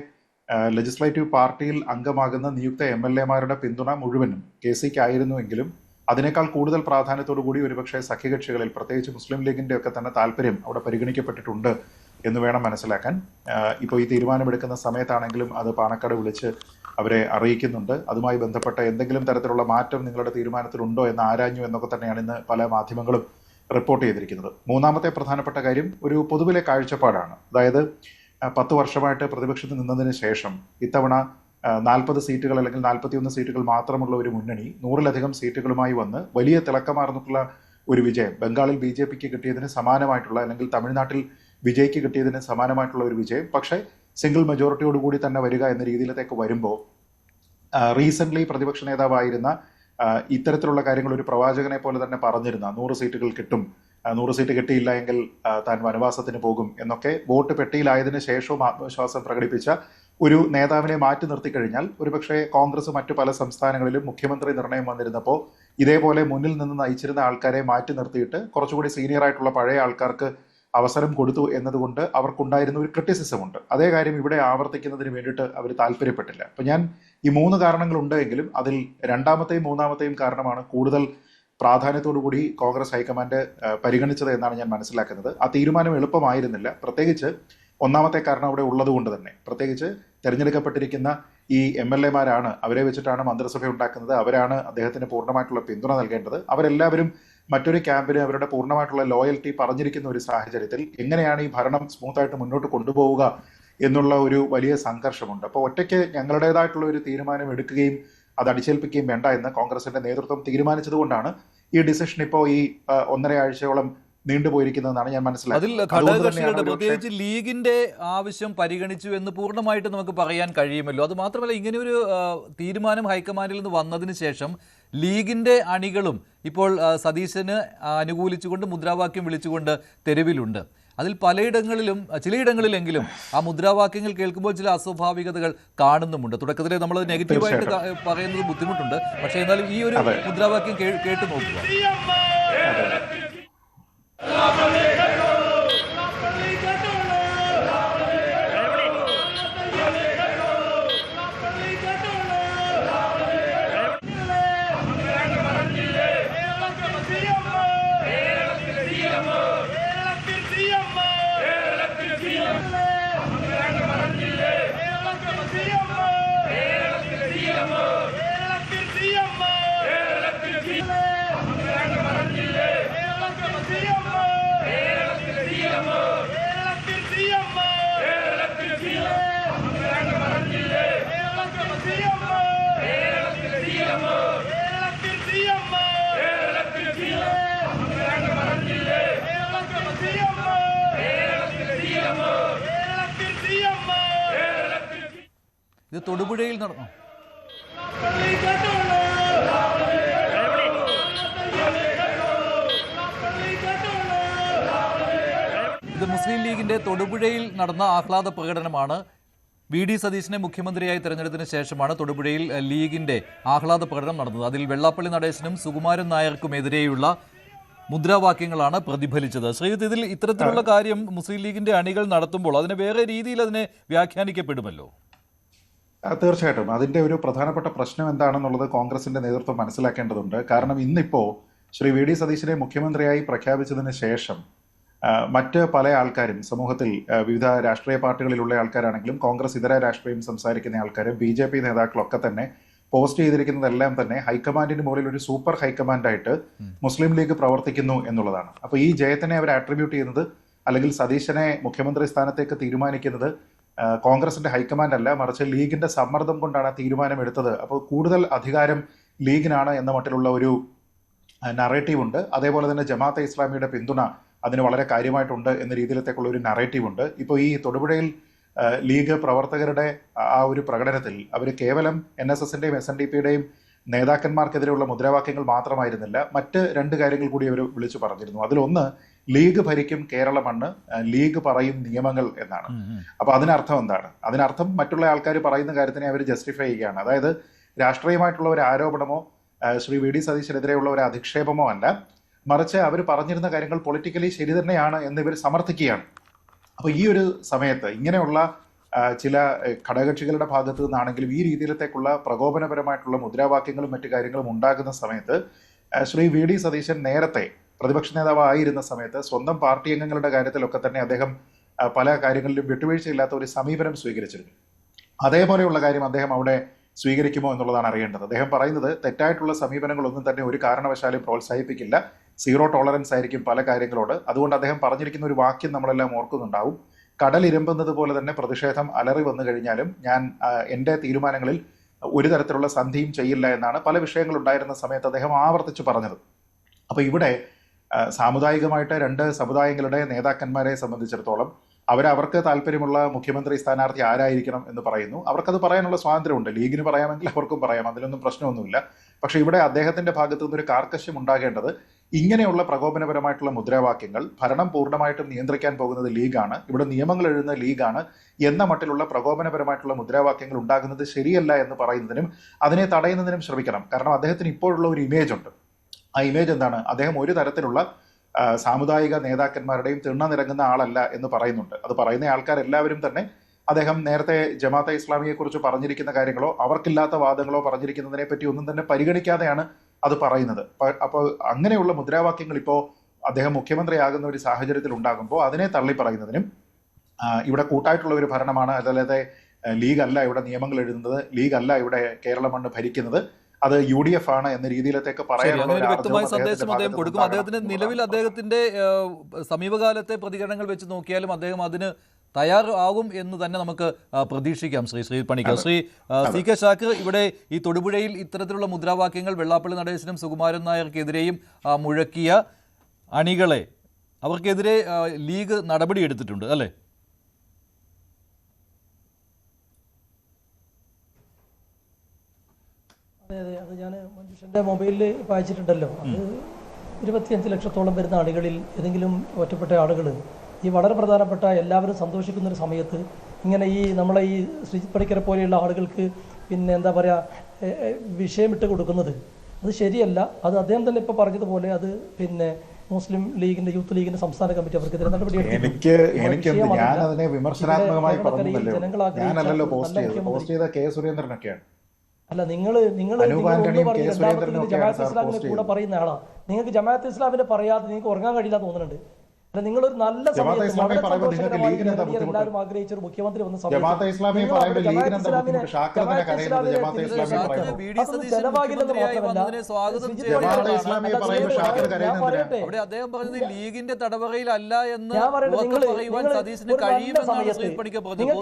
ലെജിസ്ലേറ്റീവ് പാർട്ടിയിൽ അംഗമാകുന്ന നിയുക്ത MLA-മാരുടെ പിന്തുണ മുഴുവനും KCക്ക് ആയിരുന്നുവെങ്കിലും അതിനേക്കാൾ കൂടുതൽ പ്രാധാന്യത്തോടു കൂടി ഒരുപക്ഷെ സഖ്യകക്ഷികളിൽ പ്രത്യേകിച്ച് മുസ്ലിം ലീഗിന്റെ ഒക്കെ തന്നെ താല്പര്യം അവിടെ പരിഗണിക്കപ്പെട്ടിട്ടുണ്ട് എന്ന് വേണം മനസ്സിലാക്കാൻ. ഇപ്പോൾ ഈ തീരുമാനമെടുക്കുന്ന സമയത്താണെങ്കിലും അത് പാണക്കാട് വിളിച്ച് അവരെ അറിയിക്കുന്നുണ്ട്. അതുമായി ബന്ധപ്പെട്ട എന്തെങ്കിലും തരത്തിലുള്ള മാറ്റം നിങ്ങളുടെ തീരുമാനത്തിലുണ്ടോ എന്ന് ആരാഞ്ഞു എന്നൊക്കെ തന്നെയാണ് ഇന്ന് പല മാധ്യമങ്ങളും റിപ്പോർട്ട് ചെയ്തിരിക്കുന്നത്. മൂന്നാമത്തെ പ്രധാനപ്പെട്ട കാര്യം ഒരു പൊതുവിലെ കാഴ്ചപ്പാടാണ്. അതായത് 10 വർഷമായിട്ട് പ്രതിപക്ഷത്ത് നിന്നതിന് ശേഷം ഇത്തവണ 40 സീറ്റുകൾ അല്ലെങ്കിൽ 41 സീറ്റുകൾ മാത്രമുള്ള ഒരു മുന്നണി 100-ലധികം സീറ്റുകളുമായി വന്ന് വലിയ തിളക്കമാർന്നിട്ടുള്ള ഒരു വിജയം, ബംഗാളിൽ BJPക്ക് കിട്ടിയതിന് സമാനമായിട്ടുള്ള അല്ലെങ്കിൽ തമിഴ്നാട്ടിൽ വിജയ്ക്ക് കിട്ടിയതിന് സമാനമായിട്ടുള്ള ഒരു വിജയം, പക്ഷേ സിംഗിൾ മെജോറിറ്റിയോടുകൂടി തന്നെ വരിക എന്ന രീതിയിലേക്ക് വരുമ്പോൾ റീസെന്റ് പ്രതിപക്ഷ നേതാവായിരുന്ന ഇത്തരത്തിലുള്ള കാര്യങ്ങൾ ഒരു പ്രവാചകനെ പോലെ തന്നെ പറഞ്ഞിരുന്ന 100 സീറ്റുകൾ കിട്ടും, 100 സീറ്റ് കിട്ടിയില്ല എങ്കിൽ താൻ വനവാസത്തിന് പോകും എന്നൊക്കെ വോട്ട് പെട്ടിയിലായതിനു ശേഷവും ആത്മവിശ്വാസം പ്രകടിപ്പിച്ച ഒരു നേതാവിനെ മാറ്റി നിർത്തിക്കഴിഞ്ഞാൽ ഒരുപക്ഷെ കോൺഗ്രസ് മറ്റു പല സംസ്ഥാനങ്ങളിലും മുഖ്യമന്ത്രി നിർണയം വന്നിരുന്നപ്പോൾ ഇതേപോലെ മുന്നിൽ നിന്ന് നയിച്ചിരുന്ന ആൾക്കാരെ മാറ്റി നിർത്തിയിട്ട് കുറച്ചുകൂടി സീനിയർ ആയിട്ടുള്ള പഴയ ആൾക്കാർക്ക് അവസരം കൊടുത്തു എന്നതുകൊണ്ട് അവർക്കുണ്ടായിരുന്ന ഒരു ക്രിറ്റിസിസം ഉണ്ട്. അതേ കാര്യം ഇവിടെ ആവർത്തിക്കുന്നതിന് വേണ്ടിയിട്ട് അവർ താല്പര്യപ്പെട്ടില്ല. അപ്പം ഞാൻ ഈ 3 കാരണങ്ങളുണ്ട് എങ്കിലും അതിൽ രണ്ടാമത്തെയും മൂന്നാമത്തെയും കാരണമാണ് കൂടുതൽ പ്രാധാന്യത്തോടുകൂടി കോൺഗ്രസ് ഹൈക്കമാൻഡ് പരിഗണിച്ചത് എന്നാണ് ഞാൻ മനസ്സിലാക്കുന്നത്. ആ തീരുമാനം എളുപ്പമായിരുന്നില്ല, പ്രത്യേകിച്ച് ഒന്നാമത്തെ കാരണം അവിടെ ഉള്ളത് കൊണ്ട് തന്നെ. പ്രത്യേകിച്ച് തിരഞ്ഞെടുക്കപ്പെട്ടിരിക്കുന്ന ഈ MLA-മാരാണ്, അവരെ വെച്ചിട്ടാണ് മന്ത്രിസഭ ഉണ്ടാക്കുന്നത്, അവരാണ് അദ്ദേഹത്തിന് പൂർണ്ണമായിട്ടുള്ള പിന്തുണ നൽകേണ്ടത്. അവരെല്ലാവരും മറ്റൊരു ക്യാമ്പിന് അവരുടെ പൂർണ്ണമായിട്ടുള്ള ലോയൽറ്റി പറഞ്ഞിരിക്കുന്ന ഒരു സാഹചര്യത്തിൽ എങ്ങനെയാണ് ഈ ഭരണം സ്മൂത്തായിട്ട് മുന്നോട്ട് കൊണ്ടുപോവുക എന്നുള്ള ഒരു വലിയ സംഘർഷമുണ്ട്. അപ്പോൾ ഒറ്റയ്ക്ക് ഞങ്ങളുടേതായിട്ടുള്ള ഒരു തീരുമാനം എടുക്കുകയും അത് അടിച്ചേൽപ്പിക്കുകയും വേണ്ട എന്ന് കോൺഗ്രസിന്റെ നേതൃത്വം തീരുമാനിച്ചതുകൊണ്ടാണ് ഈ ഡിസിഷൻ ഇപ്പോൾ ഈ 1.5 ആഴ്ചയോളം നീണ്ടുപോയിരിക്കുന്നതെന്നാണ് ഞാൻ മനസ്സിലാക്കുന്നത്. അതിൽ ഘടകകക്ഷികളുടെ പ്രത്യേകിച്ച് ലീഗിന്റെ ആവശ്യം പരിഗണിച്ചു എന്ന് പൂർണ്ണമായിട്ട് നമുക്ക് പറയാൻ കഴിയുമല്ലോ. അത് മാത്രമല്ല, ഇങ്ങനെയൊരു തീരുമാനം ഹൈക്കമാൻഡിൽ നിന്ന് വന്നതിന് ശേഷം ലീഗിന്റെ അണികളും ഇപ്പോൾ സതീശന് അനുകൂലിച്ചുകൊണ്ട് മുദ്രാവാക്യം വിളിച്ചുകൊണ്ട് തെരുവിലുണ്ട്. അതിൽ ചിലയിടങ്ങളിലെങ്കിലും ആ മുദ്രാവാക്യങ്ങൾ കേൾക്കുമ്പോൾ ചില അസ്വാഭാവികതകൾ കാണുന്നുമുണ്ട്. തുടക്കത്തിലെ നമ്മൾ നെഗറ്റീവായിട്ട് പറയുന്നത് ബുദ്ധിമുട്ടുണ്ട്, പക്ഷേ എന്നാലും ഈ ഒരു മുദ്രാവാക്യം കേട്ടു നോക്കുക. ഇത് തൊടുപുഴയിൽ നടന്നു. ഇത് മുസ്ലിം ലീഗിന്റെ തൊടുപുഴയിൽ നടന്ന ആഹ്ലാദ പ്രകടനമാണ്. VD സതീശനെ മുഖ്യമന്ത്രിയായി തെരഞ്ഞെടുത്തതിന് ശേഷമാണ് തൊടുപുഴയിൽ ലീഗിന്റെ ആഹ്ലാദ പ്രകടനം നടന്നത്. അതിൽ വെള്ളാപ്പള്ളി നടേശനും സുകുമാരൻ നായർക്കുമെതിരെയുള്ള മുദ്രാവാക്യങ്ങളാണ് പ്രതിഫലിച്ചത്. ശ്രീജിത്ത്, ഇതിൽ ഇത്തരത്തിലുള്ള കാര്യം മുസ്ലിം ലീഗിന്റെ അണികൾ നടത്തുമ്പോൾ അതിനെ വേറെ രീതിയിൽ അതിനെ വ്യാഖ്യാനിക്കപ്പെടുമല്ലോ. തീർച്ചയായിട്ടും അതിന്റെ ഒരു പ്രധാനപ്പെട്ട പ്രശ്നം എന്താണെന്നുള്ളത് കോൺഗ്രസിന്റെ നേതൃത്വം മനസ്സിലാക്കേണ്ടതുണ്ട്. കാരണം ഇന്നിപ്പോൾ ശ്രീ VD സതീശനെ മുഖ്യമന്ത്രിയായി പ്രഖ്യാപിച്ചതിന് ശേഷം മറ്റ് പല ആൾക്കാരും സമൂഹത്തിൽ വിവിധ രാഷ്ട്രീയ പാർട്ടികളിലുള്ള ആൾക്കാരാണെങ്കിലും കോൺഗ്രസ് ഇതര രാഷ്ട്രീയം സംസാരിക്കുന്ന ആൾക്കാരും BJP നേതാക്കളൊക്കെ തന്നെ പോസ്റ്റ് ചെയ്തിരിക്കുന്നതെല്ലാം തന്നെ ഹൈക്കമാൻഡിന് മുകളിൽ ഒരു സൂപ്പർ ഹൈക്കമാൻഡായിട്ട് മുസ്ലിം ലീഗ് പ്രവർത്തിക്കുന്നു എന്നുള്ളതാണ്. അപ്പോൾ ഈ ജയത്തിനെ അവർ ആട്രിബ്യൂട്ട് ചെയ്യുന്നത് അല്ലെങ്കിൽ സതീശനെ മുഖ്യമന്ത്രി സ്ഥാനത്തേക്ക് തീരുമാനിക്കുന്നത് കോൺഗ്രസിന്റെ ഹൈക്കമാൻഡ് അല്ല, മറിച്ച് ലീഗിന്റെ സമ്മർദ്ദം കൊണ്ടാണ് തീരുമാനം എടുത്തത്. അപ്പോൾ കൂടുതൽ അധികാരം ലീഗിനാണ് എന്ന മട്ടിലുള്ള ഒരു നറേറ്റീവ് ഉണ്ട്. അതേപോലെ തന്നെ ജമാഅത്തെ ഇസ്ലാമിയുടെ പിന്തുണ അതിന് വളരെ കാര്യമായിട്ടുണ്ട് എന്ന രീതിയിലത്തേക്കുള്ള ഒരു നറേറ്റീവ് ഉണ്ട്. ഇപ്പോൾ ഈ തൊടുപുഴയിൽ ലീഗ് പ്രവർത്തകരുടെ ആ ഒരു പ്രകടനത്തിൽ അവർ കേവലം NSSന്റെയും SNDPയുടെയും നേതാക്കന്മാർക്കെതിരെയുള്ള മുദ്രാവാക്യങ്ങൾ മാത്രമായിരുന്നില്ല, മറ്റ് 2 കാര്യങ്ങൾ കൂടി അവർ വിളിച്ചു പറഞ്ഞിരുന്നു. അതിലൊന്ന് ലീഗ് ഭരിക്കും കേരള മണ്ണ്, ലീഗ് പറയും നിയമങ്ങൾ എന്നാണ്. അപ്പൊ അതിനർത്ഥം എന്താണ്? അതിനർത്ഥം മറ്റുള്ള ആൾക്കാർ പറയുന്ന കാര്യത്തിനെ അവർ ജസ്റ്റിഫൈ ചെയ്യുകയാണ്. അതായത് രാഷ്ട്രീയമായിട്ടുള്ള ഒരു ആരോപണമോ ശ്രീ വി ഡി സതീശനെതിരെയുള്ള ഒരു അധിക്ഷേപമോ അല്ല, മറിച്ച് അവർ പറഞ്ഞിരുന്ന കാര്യങ്ങൾ പൊളിറ്റിക്കലി ശരി തന്നെയാണ് എന്ന് ഇവർ സമർത്ഥിക്കുകയാണ്. അപ്പോൾ ഈ ഒരു സമയത്ത് ഇങ്ങനെയുള്ള ചില ഘടകകക്ഷികളുടെ ഭാഗത്തു നിന്നാണെങ്കിലും ഈ രീതിയിലത്തേക്കുള്ള പ്രകോപനപരമായിട്ടുള്ള മുദ്രാവാക്യങ്ങളും മറ്റു കാര്യങ്ങളും ഉണ്ടാകുന്ന സമയത്ത് ശ്രീ വി ഡി സതീശൻ നേരത്തെ പ്രതിപക്ഷ നേതാവായിരുന്ന സമയത്ത് സ്വന്തം പാർട്ടി അംഗങ്ങളുടെ കാര്യത്തിലൊക്കെ തന്നെ അദ്ദേഹം പല കാര്യങ്ങളിലും വിട്ടുവീഴ്ചയില്ലാത്ത ഒരു സമീപനം സ്വീകരിച്ചിരുന്നു. അതേപോലെയുള്ള കാര്യം അദ്ദേഹം അവിടെ സ്വീകരിക്കുമോ എന്നുള്ളതാണ് അറിയേണ്ടത്. അദ്ദേഹം പറയുന്നത് തെറ്റായിട്ടുള്ള സമീപനങ്ങളൊന്നും തന്നെ ഒരു കാരണവശാലും പ്രോത്സാഹിപ്പിക്കില്ല, സീറോ ടോളറൻസ് ആയിരിക്കും പല കാര്യങ്ങളോട്. അതുകൊണ്ട് അദ്ദേഹം പറഞ്ഞിരിക്കുന്ന ഒരു വാക്യം നമ്മളെല്ലാം ഓർക്കുന്നുണ്ടാവും, കടലിരമ്പുന്നത് പോലെ തന്നെ പ്രതിഷേധം അലറി വന്നു കഴിഞ്ഞാലും ഞാൻ എൻ്റെ തീരുമാനങ്ങളിൽ ഒരു തരത്തിലുള്ള സന്ധിയും ചെയ്യില്ല എന്നാണ് പല വിഷയങ്ങളുണ്ടായിരുന്ന സമയത്ത് അദ്ദേഹം ആവർത്തിച്ച് പറഞ്ഞത്. അപ്പോൾ ഇവിടെ സാമുദായികമായിട്ട് രണ്ട് സമുദായങ്ങളുടെ നേതാക്കന്മാരെ സംബന്ധിച്ചിടത്തോളം അവർക്ക് താല്പര്യമുള്ള മുഖ്യമന്ത്രി സ്ഥാനാർത്ഥി ആരായിരിക്കണം എന്ന് പറയുന്നു. അവർക്കത് പറയാനുള്ള സ്വാതന്ത്ര്യമുണ്ട്. ലീഗിന് പറയാമെങ്കിൽ അവർക്കും പറയാം, അതിലൊന്നും പ്രശ്നമൊന്നുമില്ല. പക്ഷേ ഇവിടെ അദ്ദേഹത്തിന്റെ ഭാഗത്തു നിന്നൊരു കാർക്കശ്യം ഉണ്ടാകേണ്ടത് ഇങ്ങനെയുള്ള പ്രകോപനപരമായിട്ടുള്ള മുദ്രാവാക്യങ്ങൾ ഭരണം പൂർണ്ണമായിട്ടും നിയന്ത്രിക്കാൻ പോകുന്നത് ലീഗാണ്, ഇവിടെ നിയമങ്ങൾ എഴുതുന്ന ലീഗാണ് എന്ന മട്ടിലുള്ള പ്രകോപനപരമായിട്ടുള്ള മുദ്രാവാക്യങ്ങൾ ഉണ്ടാകുന്നത് ശരിയല്ല എന്ന് പറയുന്നതിനും അതിനെ തടയുന്നതിനും ശ്രമിക്കണം. കാരണം അദ്ദേഹത്തിന് ഇപ്പോഴുള്ള ഒരു ഇമേജ് ഉണ്ട്. ആ ഇമേജ് എന്താണ്? അദ്ദേഹം ഒരു തരത്തിലുള്ള സാമുദായിക നേതാക്കന്മാരുടെയും തിണ്ണനിരങ്ങുന്ന ആളല്ല എന്ന് പറയുന്നുണ്ട്. അത് പറയുന്ന ആൾക്കാരെല്ലാവരും തന്നെ അദ്ദേഹം നേരത്തെ ജമാഅത്തെ ഇസ്ലാമിയെ കുറിച്ച് പറഞ്ഞിരിക്കുന്ന കാര്യങ്ങളോ അവർക്കില്ലാത്ത വാദങ്ങളോ പറഞ്ഞിരിക്കുന്നതിനെ പറ്റി ഒന്നും തന്നെ പരിഗണിക്കാതെയാണ് അത് പറയുന്നത്. അപ്പോൾ അങ്ങനെയുള്ള മുദ്രാവാക്യങ്ങൾ ഇപ്പോൾ അദ്ദേഹം മുഖ്യമന്ത്രിയാകുന്ന ഒരു സാഹചര്യത്തിൽ ഉണ്ടാകുമ്പോൾ അതിനെ തള്ളി പറയുന്നതിനും ഇവിടെ കൂട്ടായിട്ടുള്ള ഒരു ഭരണമാണ്, അതല്ലാതെ ലീഗ് അല്ല ഇവിടെ നിയമങ്ങൾ എഴുതുന്നത്, ലീഗ് അല്ല ഇവിടെ കേരള മണ്ണ് ഭരിക്കുന്നത്, അത് UDF ആണ് എന്ന രീതിയിലത്തേക്ക് പറയാനുള്ള വ്യക്തമായ സന്ദേശം അദ്ദേഹം കൊടുക്കും. അദ്ദേഹത്തിന് നിലവിൽ അദ്ദേഹത്തിന്റെ സമീപകാലത്തെ പ്രതികരണങ്ങൾ വെച്ച് നോക്കിയാലും അദ്ദേഹം അതിന് തയ്യാറാകും എന്ന് തന്നെ നമുക്ക് പ്രതീക്ഷിക്കാം. ശ്രീ പണിക്കർ, ശ്രീ CK ഷാക്കിർ, ഇവിടെ ഈ തൊടുപുഴയിൽ ഇത്തരത്തിലുള്ള മുദ്രാവാക്യങ്ങൾ വെള്ളാപ്പള്ളി നടേശനും സുകുമാരൻ നായർക്കെതിരെയും മുഴക്കിയ അണികളെ അവർക്കെതിരെ ലീഗ് നടപടിയെടുത്തിട്ടുണ്ട് അല്ലേ? അതെ അതെ, അത് ഞാൻ മഞ്ജുഷൻ്റെ മൊബൈലിൽ വായിച്ചിട്ടുണ്ടല്ലോ. അത് 25 ലക്ഷത്തോളം വരുന്ന ആളുകളിൽ ഏതെങ്കിലും ഒറ്റപ്പെട്ട ആളുകൾ ഈ വളരെ പ്രധാനപ്പെട്ട എല്ലാവരും സന്തോഷിക്കുന്നൊരു സമയത്ത് ഇങ്ങനെ ഈ നമ്മളെ ഈ ശ്രീജിത്ത് പണിക്കരെ പോലെയുള്ള ആളുകൾക്ക് പിന്നെ എന്താ പറയുക വിഷയം ഇട്ട് കൊടുക്കുന്നത് അത് ശരിയല്ല. അത് അദ്ദേഹം തന്നെ ഇപ്പോൾ പറഞ്ഞതുപോലെ അത് പിന്നെ മുസ്ലിം ലീഗിന്റെ യൂത്ത് ലീഗിന്റെ സംസ്ഥാന കമ്മിറ്റി അവർക്കെതിരെ നടപടിയെടുക്കും. ഞാനതിനെ വിമർശനാത്മകമായി പറഞ്ഞല്ലോ, പോസ്റ്റ് ചെയ്ത കെ സുരേന്ദ്രനൊക്കെയാണ്. അല്ല, നിങ്ങൾ ജമാഅത്ത് ഇസ്ലാമിനെ കൂടെ പറയുന്ന ആളാ. നിങ്ങൾക്ക് ജമാഅത്ത് ഇസ്ലാമിനെ പറയാതെ നിങ്ങൾക്ക് ഉറങ്ങാൻ കഴിയില്ല തോന്നുന്നുണ്ട്. അല്ല, നിങ്ങളൊരു നല്ല എല്ലാവരും ആഗ്രഹിച്ച ഒരു മുഖ്യമന്ത്രി വന്ന സമയത്ത് അദ്ദേഹം പറഞ്ഞത് ലീഗിന്റെ തടവറയിലല്ല എന്ന് സതീശന് കഴിയുമെന്നാണ് ശ്രീ പണിക്കർ പറഞ്ഞത്.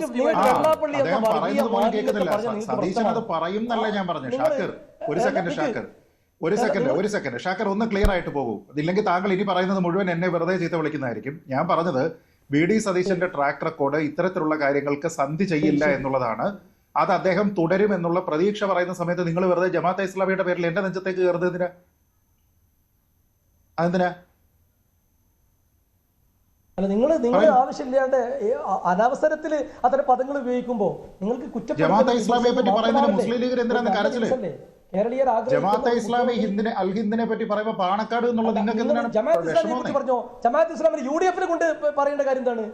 ഒരു സെക്കൻഡ് ഷാക്കർ ഒന്ന് ക്ലിയർ ആയിട്ട് പോകൂ. അതില്ലെങ്കിൽ താങ്കൾ ഇനി പറയുന്നത് മുഴുവൻ എന്നെ വെറുതെ ചീത്ത വിളിക്കുന്നതായിരിക്കും. ഞാൻ പറഞ്ഞത് വി ഡി സതീശന്റെ ട്രാക്ക് റെക്കോർഡ് ഇത്തരത്തിലുള്ള കാര്യങ്ങൾക്ക് സന്ധി ചെയ്യില്ല എന്നുള്ളതാണ്. അത് അദ്ദേഹം തുടരും എന്നുള്ള പ്രതീക്ഷ പറയുന്ന സമയത്ത് നിങ്ങൾ വെറുതെ ജമാഅത്തെ ഇസ്ലാമിയുടെ പേരിൽ എന്റെ നെഞ്ചത്തേക്ക് കയറുന്നതിനാ? അതെന്തിനാ? അല്ല, നിങ്ങൾ ആവശ്യമില്ലാണ്ട് അനവസരത്തിൽ അത്തരം പദങ്ങൾ ഉപയോഗിക്കുമ്പോൾ നിങ്ങൾക്ക് ജമാഅത്തെ ഇസ്ലാമിയെ പറ്റി പറയുന്നതിന് മുസ്ലിം ലീഗിന് എന്തിനാണ് കരച്ചില്? ജമാഅത്തെ ഇസ്ലാമി അൽ ഹിന്ദിനെ പറ്റി പറയുമ്പോൾ പാണക്കാട് എന്നുള്ളത് നിങ്ങൾക്ക് എന്തിനാണ്? ജമാഅത്ത് ഇസ്ലാമിനെ UDF കൊണ്ട് പറയേണ്ട കാര്യം എന്താണ്?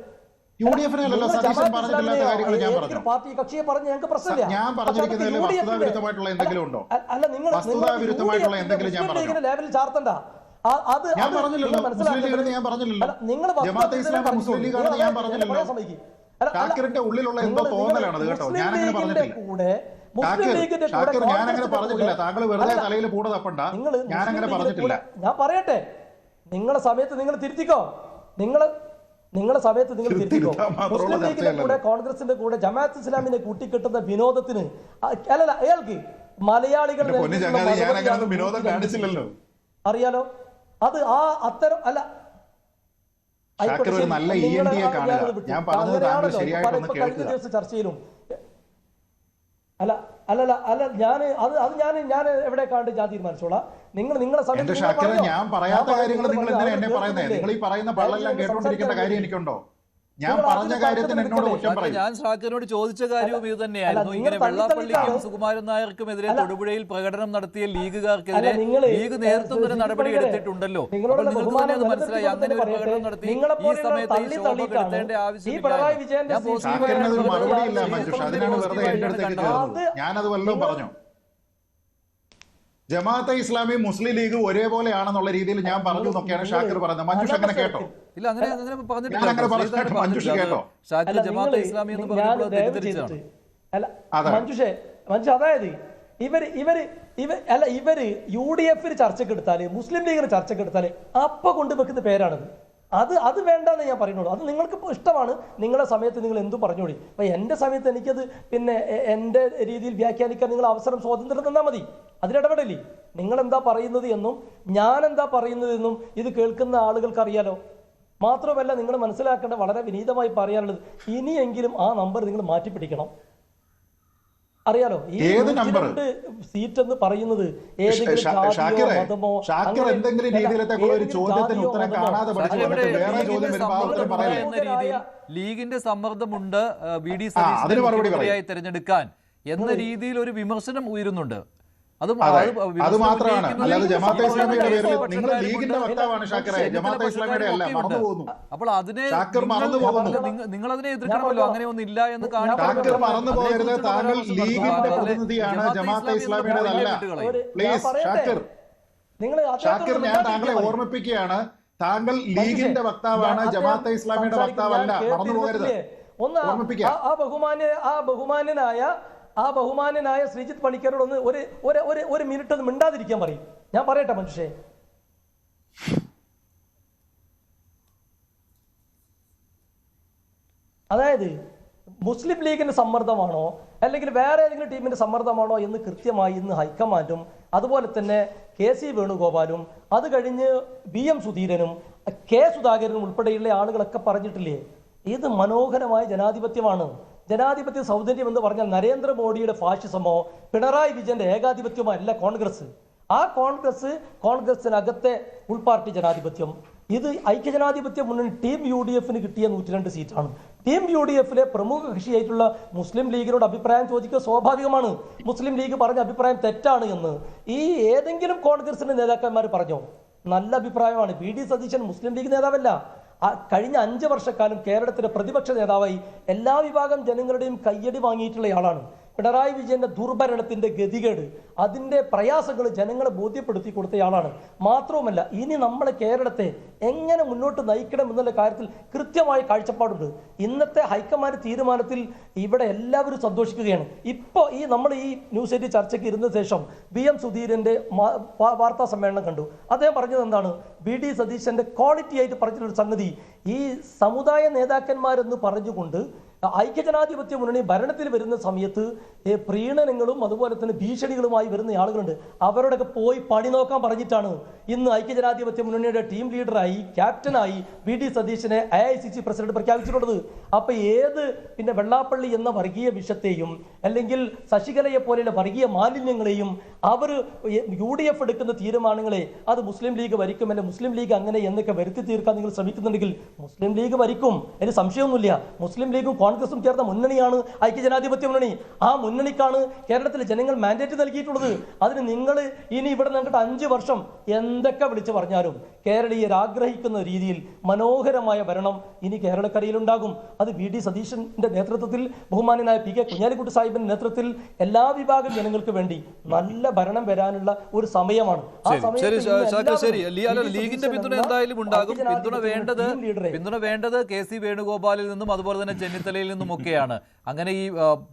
പാർട്ടി കക്ഷിയെ പറഞ്ഞ് ഞങ്ങൾക്ക് പ്രശ്നമില്ല. ഞാൻ പറഞ്ഞിരിക്കുന്നതിൽ വസ്തുതാവിരുദ്ധമായിട്ടുള്ള എന്തെങ്കിലും ഉണ്ടോ? അല്ല, നിങ്ങൾ വസ്തുതാവിരുദ്ധമായിട്ടുള്ള എന്തെങ്കിലും ഞാൻ പറഞ്ഞു? ലെവലിൽ ചാർത്തണ്ട. ഞാൻ പറഞ്ഞില്ലല്ലോ മുസ്ലിം ലീഗിന്, ഞാൻ പറഞ്ഞില്ലല്ലോ ജമാഅത്തെ ഇസ്ലാമി മുസ്ലിം ലീഗാണെന്ന് ഞാൻ പറഞ്ഞില്ലല്ലോ. ഷാക്കിറിന്റെ ഉള്ളിലുള്ള എന്തോ തോന്നലാണത് കേട്ടോ, ഞാൻ അങ്ങനെ പറഞ്ഞിട്ടില്ല. ഷാക്കിർ, ഞാൻ അങ്ങനെ പറഞ്ഞിട്ടില്ല. താങ്കൾ വെറുതെ തലയിൽ പൂട തപ്പണ്ട, ഞാൻ അങ്ങനെ പറഞ്ഞിട്ടില്ല. ഞാൻ പറയട്ടെ, നിങ്ങളെ സമയത്ത് നിങ്ങൾ തിരുത്തിക്കോ. നിങ്ങളെ സമയത്ത് നിങ്ങൾ തിരുത്തിക്കോ. മുസ്ലിം ലീഗിന്റെ കൂടെ കോൺഗ്രസിന്റെ കൂടെ ജമാഅത്ത് ഇസ്ലാമിനെ കൂട്ടിക്കെട്ടുന്ന വിനോദത്തിന് അല്ലല്ല, അയാൾക്ക് മലയാളികൾ വിനോദം കാണിച്ചില്ലല്ലോ, അറിയാലോ. അത് അത്തരം അല്ല, നല്ല ഞാൻ പറഞ്ഞത് താങ്കൾ ശരിയായിട്ടൊന്ന് കേൾക്കുക. ചർച്ചയിലും അല്ല ഞാൻ എവിടെ കണ്ട് ഞാൻ തീരുമാനിച്ചോളാം. നിങ്ങളെ സമയത്ത് ഞാൻ പറയാത്ത കാര്യങ്ങൾ നിങ്ങൾ എന്തിനാ എന്നെ പറയുന്നത്? നിങ്ങൾ ഈ പറയുന്ന പള്ളെല്ലാം കേട്ടോണ്ടിരിക്കേണ്ട കാര്യം എനിക്കുണ്ടോ? ഞാൻ പറഞ്ഞ കാര്യത്തിന് എന്നോട് കുറ്റം പറയും. ഞാൻ ഷാക്കിറിനോട് ചോദിച്ച കാര്യവും ഇത് തന്നെയായിരുന്നു. ഇങ്ങനെ വെള്ളാപ്പള്ളിക്കും സുകുമാരൻ നായർക്കുമെതിരെ തൊടുപുഴയിൽ പ്രകടനം നടത്തിയ ലീഗുകാർക്കെതിരെ ലീഗ് നേതൃത്വം തന്നെ നടപടി എടുത്തിട്ടുണ്ടല്ലോ. അപ്പോൾ നിങ്ങൾക്ക് തന്നെ അത് മനസ്സിലായി, അങ്ങനെ ഒരു പ്രകടനം നടത്തി ഈ സമയത്ത് ഈ ശോഭ കെടുത്തേണ്ട ആവശ്യമില്ല. ഷാക്കിറിനൊരു മറുപടിയില്ല മഞ്ജുഷ, അതിനാണ് വെറുതെ എന്റെ അടുത്തേക്ക് ചേർന്നത്. ഞാനത് വല്ലതും പറഞ്ഞു? ജമാഅത്തെ ഇസ്ലാമി മുസ്ലിം ലീഗ് ഒരേപോലെയാണെന്നുള്ള രീതിയിൽ ഞാൻ പറഞ്ഞു എന്നൊക്കെയാണ് ഷാക്കിർ പറയുന്നത്. മഞ്ജുഷ അങ്ങനെ കേട്ടോ? ഇല്ല, അങ്ങനെ പറഞ്ഞിട്ടില്ല. മഞ്ജുഷ കേട്ടോ? ജമാഅത്തെ ഇസ്ലാമി എന്ന് പറഞ്ഞപ്പോൾ തെറ്റിദ്ധരിച്ചതാണ്. അതായത് ഇവര് UDF ചർച്ചയ്ക്ക് എടുത്താല്, മുസ്ലിം ലീഗിന് ചർച്ചയ്ക്ക് എടുത്താല് അപ്പൊ കൊണ്ടുവെക്കുന്ന പേരാണത്. അത് വേണ്ടെന്ന് ഞാൻ പറയുന്നുള്ളൂ. അത് നിങ്ങൾക്ക് ഇഷ്ടമാണ്, നിങ്ങളുടെ സമയത്ത് നിങ്ങൾ എന്തും പറഞ്ഞോളി. അപ്പൊ എന്റെ സമയത്ത് എനിക്കത് പിന്നെ എന്റെ രീതിയിൽ വ്യാഖ്യാനിക്കാൻ നിങ്ങൾ അവസരം സ്വാതന്ത്ര്യം തന്നാൽ മതി. അതിലിടപെടലേ. നിങ്ങൾ എന്താ പറയുന്നത് എന്നും ഞാൻ എന്താ പറയുന്നത് എന്നും ഇത് കേൾക്കുന്ന ആളുകൾക്ക് അറിയാലോ. മാത്രമല്ല, നിങ്ങൾ മനസ്സിലാക്കേണ്ട വളരെ വിനീതമായി പറയാനുള്ളത്, ഇനിയെങ്കിലും ആ നമ്പർ നിങ്ങൾ മാറ്റിപ്പിടിക്കണം. അറിയാലോ, ഈ സീറ്റ് എന്ന് പറയുന്നത് ലീഗിന്റെ സമ്മർദ്ദമുണ്ട് VD സതീശനെ തെരഞ്ഞെടുക്കാൻ എന്ന രീതിയിൽ ഒരു വിമർശനം ഉയരുന്നുണ്ട്. അത് മാത്രമാണ്, അല്ലാതെ ജമാഅത്തെ ഇസ്ലാമിയുടെ പേരിൽ നിങ്ങൾ ലീഗിന്റെ വക്താവാണ് ഷാക്കിറെ, ജമാഅത്തെ ഇസ്ലാമിയുടെ അല്ല. മറന്നു പോകുന്നു. അപ്പോൾ അതിനെ നിങ്ങൾ അതിനെ എതിർക്കണമല്ലോ. അങ്ങനെ ഒന്നില്ല എന്ന് ഷാക്കിർ മറന്നു പോകരുത്. താങ്കൾ ലീഗിന്റെ പ്രതിനിധിയാണ്, ജമാഅത്തെ ഇസ്ലാമിയുടേതല്ല. പ്ലീസ് ഷാക്കിർ, ഞാൻ താങ്കളെ ഓർമ്മിപ്പിക്കുകയാണ്, താങ്കൾ ലീഗിന്റെ വക്താവാണ്, ജമാഅത്തെ ഇസ്ലാമിയുടെ വക്താവല്ല. മറന്നു പോകരുത്. ഓർമ്മിപ്പിക്കുക. ആ ബഹുമാന്യനായ ശ്രീജിത്ത് പണിക്കരോടൊന്ന് ഒരു മിനിറ്റ് ഒന്ന് മിണ്ടാതിരിക്കാൻ പറയും. ഞാൻ പറയട്ടെ മനുഷ്യ, അതായത് മുസ്ലിം ലീഗിന്റെ സമ്മർദ്ദമാണോ അല്ലെങ്കിൽ വേറെ ഏതെങ്കിലും ടീമിന്റെ സമ്മർദ്ദമാണോ എന്ന് കൃത്യമായി ഇന്ന് ഹൈക്കമാൻഡും അതുപോലെ തന്നെ KC വേണുഗോപാലും അത് കഴിഞ്ഞ് BM സുധീരനും K സുധാകരനും ഉൾപ്പെടെയുള്ള ആളുകളൊക്കെ പറഞ്ഞിട്ടില്ലേ, ഇത് മനോഹരമായ ജനാധിപത്യമാണ്. ജനാധിപത്യ സൗന്ദര്യം എന്ന് പറഞ്ഞാൽ നരേന്ദ്രമോദിയുടെ ഫാഷിസമോ പിണറായി വിജയന്റെ ഏകാധിപത്യമോ അല്ല കോൺഗ്രസ്. ആ കോൺഗ്രസിനകത്തെ ഉൾപാർട്ടി ജനാധിപത്യം. ഇത് ഐക്യജനാധിപത്യ മുന്നണി ടീം UDFന് കിട്ടിയ 102 സീറ്റാണ്. ടീം UDFിലെ പ്രമുഖ കക്ഷിയായിട്ടുള്ള മുസ്ലിം ലീഗിനോട് അഭിപ്രായം ചോദിക്കുക സ്വാഭാവികമാണ്. മുസ്ലിം ലീഗ് പറഞ്ഞ അഭിപ്രായം തെറ്റാണ് എന്ന് ഈ ഏതെങ്കിലും കോൺഗ്രസിന്റെ നേതാക്കന്മാർ പറഞ്ഞോ? നല്ല അഭിപ്രായമാണ്. VD സതീശൻ മുസ്ലിം ലീഗ് നേതാവല്ല. കഴിഞ്ഞ 5 വർഷക്കാലം കേരളത്തിലെ പ്രതിപക്ഷ നേതാവായി എല്ലാ വിഭാഗം ജനങ്ങളുടെയും കയ്യടി വാങ്ങിയിട്ടുള്ളയാളാണ്. പിണറായി വിജയന്റെ ദുർഭരണത്തിന്റെ ഗതികേട്, അതിന്റെ പ്രയാസങ്ങൾ ജനങ്ങളെ ബോധ്യപ്പെടുത്തി കൊടുത്തയാളാണ്. മാത്രവുമല്ല, ഇനി നമ്മളെ കേരളത്തെ എങ്ങനെ മുന്നോട്ട് നയിക്കണം എന്നുള്ള കാര്യത്തിൽ കൃത്യമായ കാഴ്ചപ്പാടുണ്ട്. ഇന്നത്തെ ഹൈക്കമാൻഡ് തീരുമാനത്തിൽ ഇവിടെ എല്ലാവരും സന്തോഷിക്കുകയാണ്. ഇപ്പോൾ നമ്മൾ ഈ ന്യൂസ് 8 ചർച്ചയ്ക്ക് ഇരുന്ന ശേഷം BM സുധീരന്റെ വാർത്താ സമ്മേളനം കണ്ടു. അദ്ദേഹം പറഞ്ഞത് എന്താണ്? VD സതീശന്റെ ക്വാളിറ്റി ആയിട്ട് പറഞ്ഞിട്ടൊരു സംഗതി, ഈ സമുദായ നേതാക്കന്മാരെന്ന് പറഞ്ഞുകൊണ്ട് ഐക്യജനാധിപത്യ മുന്നണി ഭരണത്തിൽ വരുന്ന സമയത്ത് പ്രീണനങ്ങളും അതുപോലെ തന്നെ ഭീഷണികളുമായി വരുന്ന ആളുകളുണ്ട്. അവരോടൊക്കെ പോയി പണി നോക്കാൻ പറഞ്ഞിട്ടാണ് ഇന്ന് ഐക്യജനാധിപത്യ മുന്നണിയുടെ ടീം ലീഡറായി ക്യാപ്റ്റനായി VD സതീശനെ AICC പ്രസിഡന്റ് പ്രഖ്യാപിച്ചിട്ടുള്ളത്. അപ്പൊ പിന്നെ വെള്ളാപ്പള്ളി എന്ന വർഗീയ വിഷത്തെയും അല്ലെങ്കിൽ ശശികലയെ പോലെയുള്ള വർഗീയ മാലിന്യങ്ങളെയും അവർ UDF എടുക്കുന്ന തീരുമാനങ്ങളെ അത് മുസ്ലിം ലീഗ് ഭരിക്കും, അല്ലെ മുസ്ലിം ലീഗ് അങ്ങനെ എന്നൊക്കെ വരുത്തി തീർക്കാൻ നിങ്ങൾ ശ്രമിക്കുന്നുണ്ടെങ്കിൽ മുസ്ലിം ലീഗ് ഭരിക്കും, അതിന് സംശയമൊന്നുമില്ല. മുസ്ലിം ലീഗും കോൺഗ്രസും ചേർന്ന മുന്നണിയാണ് ഐക്യജനാധിപത്യ മുന്നണി. ആ മുന്നണിക്കാണ് കേരളത്തിലെ ജനങ്ങൾ മാൻഡേറ്റ് നൽകിയിട്ടുള്ളത്. അതിന് നിങ്ങൾ ഇനി ഇവിടെ നിന്നിട്ട് 5 വർഷം എന്തൊക്കെ വിളിച്ചു പറഞ്ഞാലും കേരളീയർ ആഗ്രഹിക്കുന്ന രീതിയിൽ മനോഹരമായ ഭരണം ഇനി കേരളക്കരയിലുണ്ടാകും. അത് VD സതീശന്റെ നേതൃത്വത്തിൽ, ബഹുമാന്യനായ PK കുഞ്ഞാലിക്കുട്ടി സാഹിബിന്റെ നേതൃത്വത്തിൽ എല്ലാ വിഭാഗം ജനങ്ങൾക്ക് വേണ്ടി നല്ല ഭരണം വരാനുള്ള ഒരു സമയമാണ്. ആ ലീഗിന്റെ പിന്തുണ എന്തായാലും ഉണ്ടാകും. പിന്തുണ വേണ്ടത് KC വേണുഗോപാലിൽ നിന്നും അതുപോലെ തന്നെ ചെന്നിത്തലയിൽ നിന്നുമൊക്കെയാണ്. അങ്ങനെ ഈ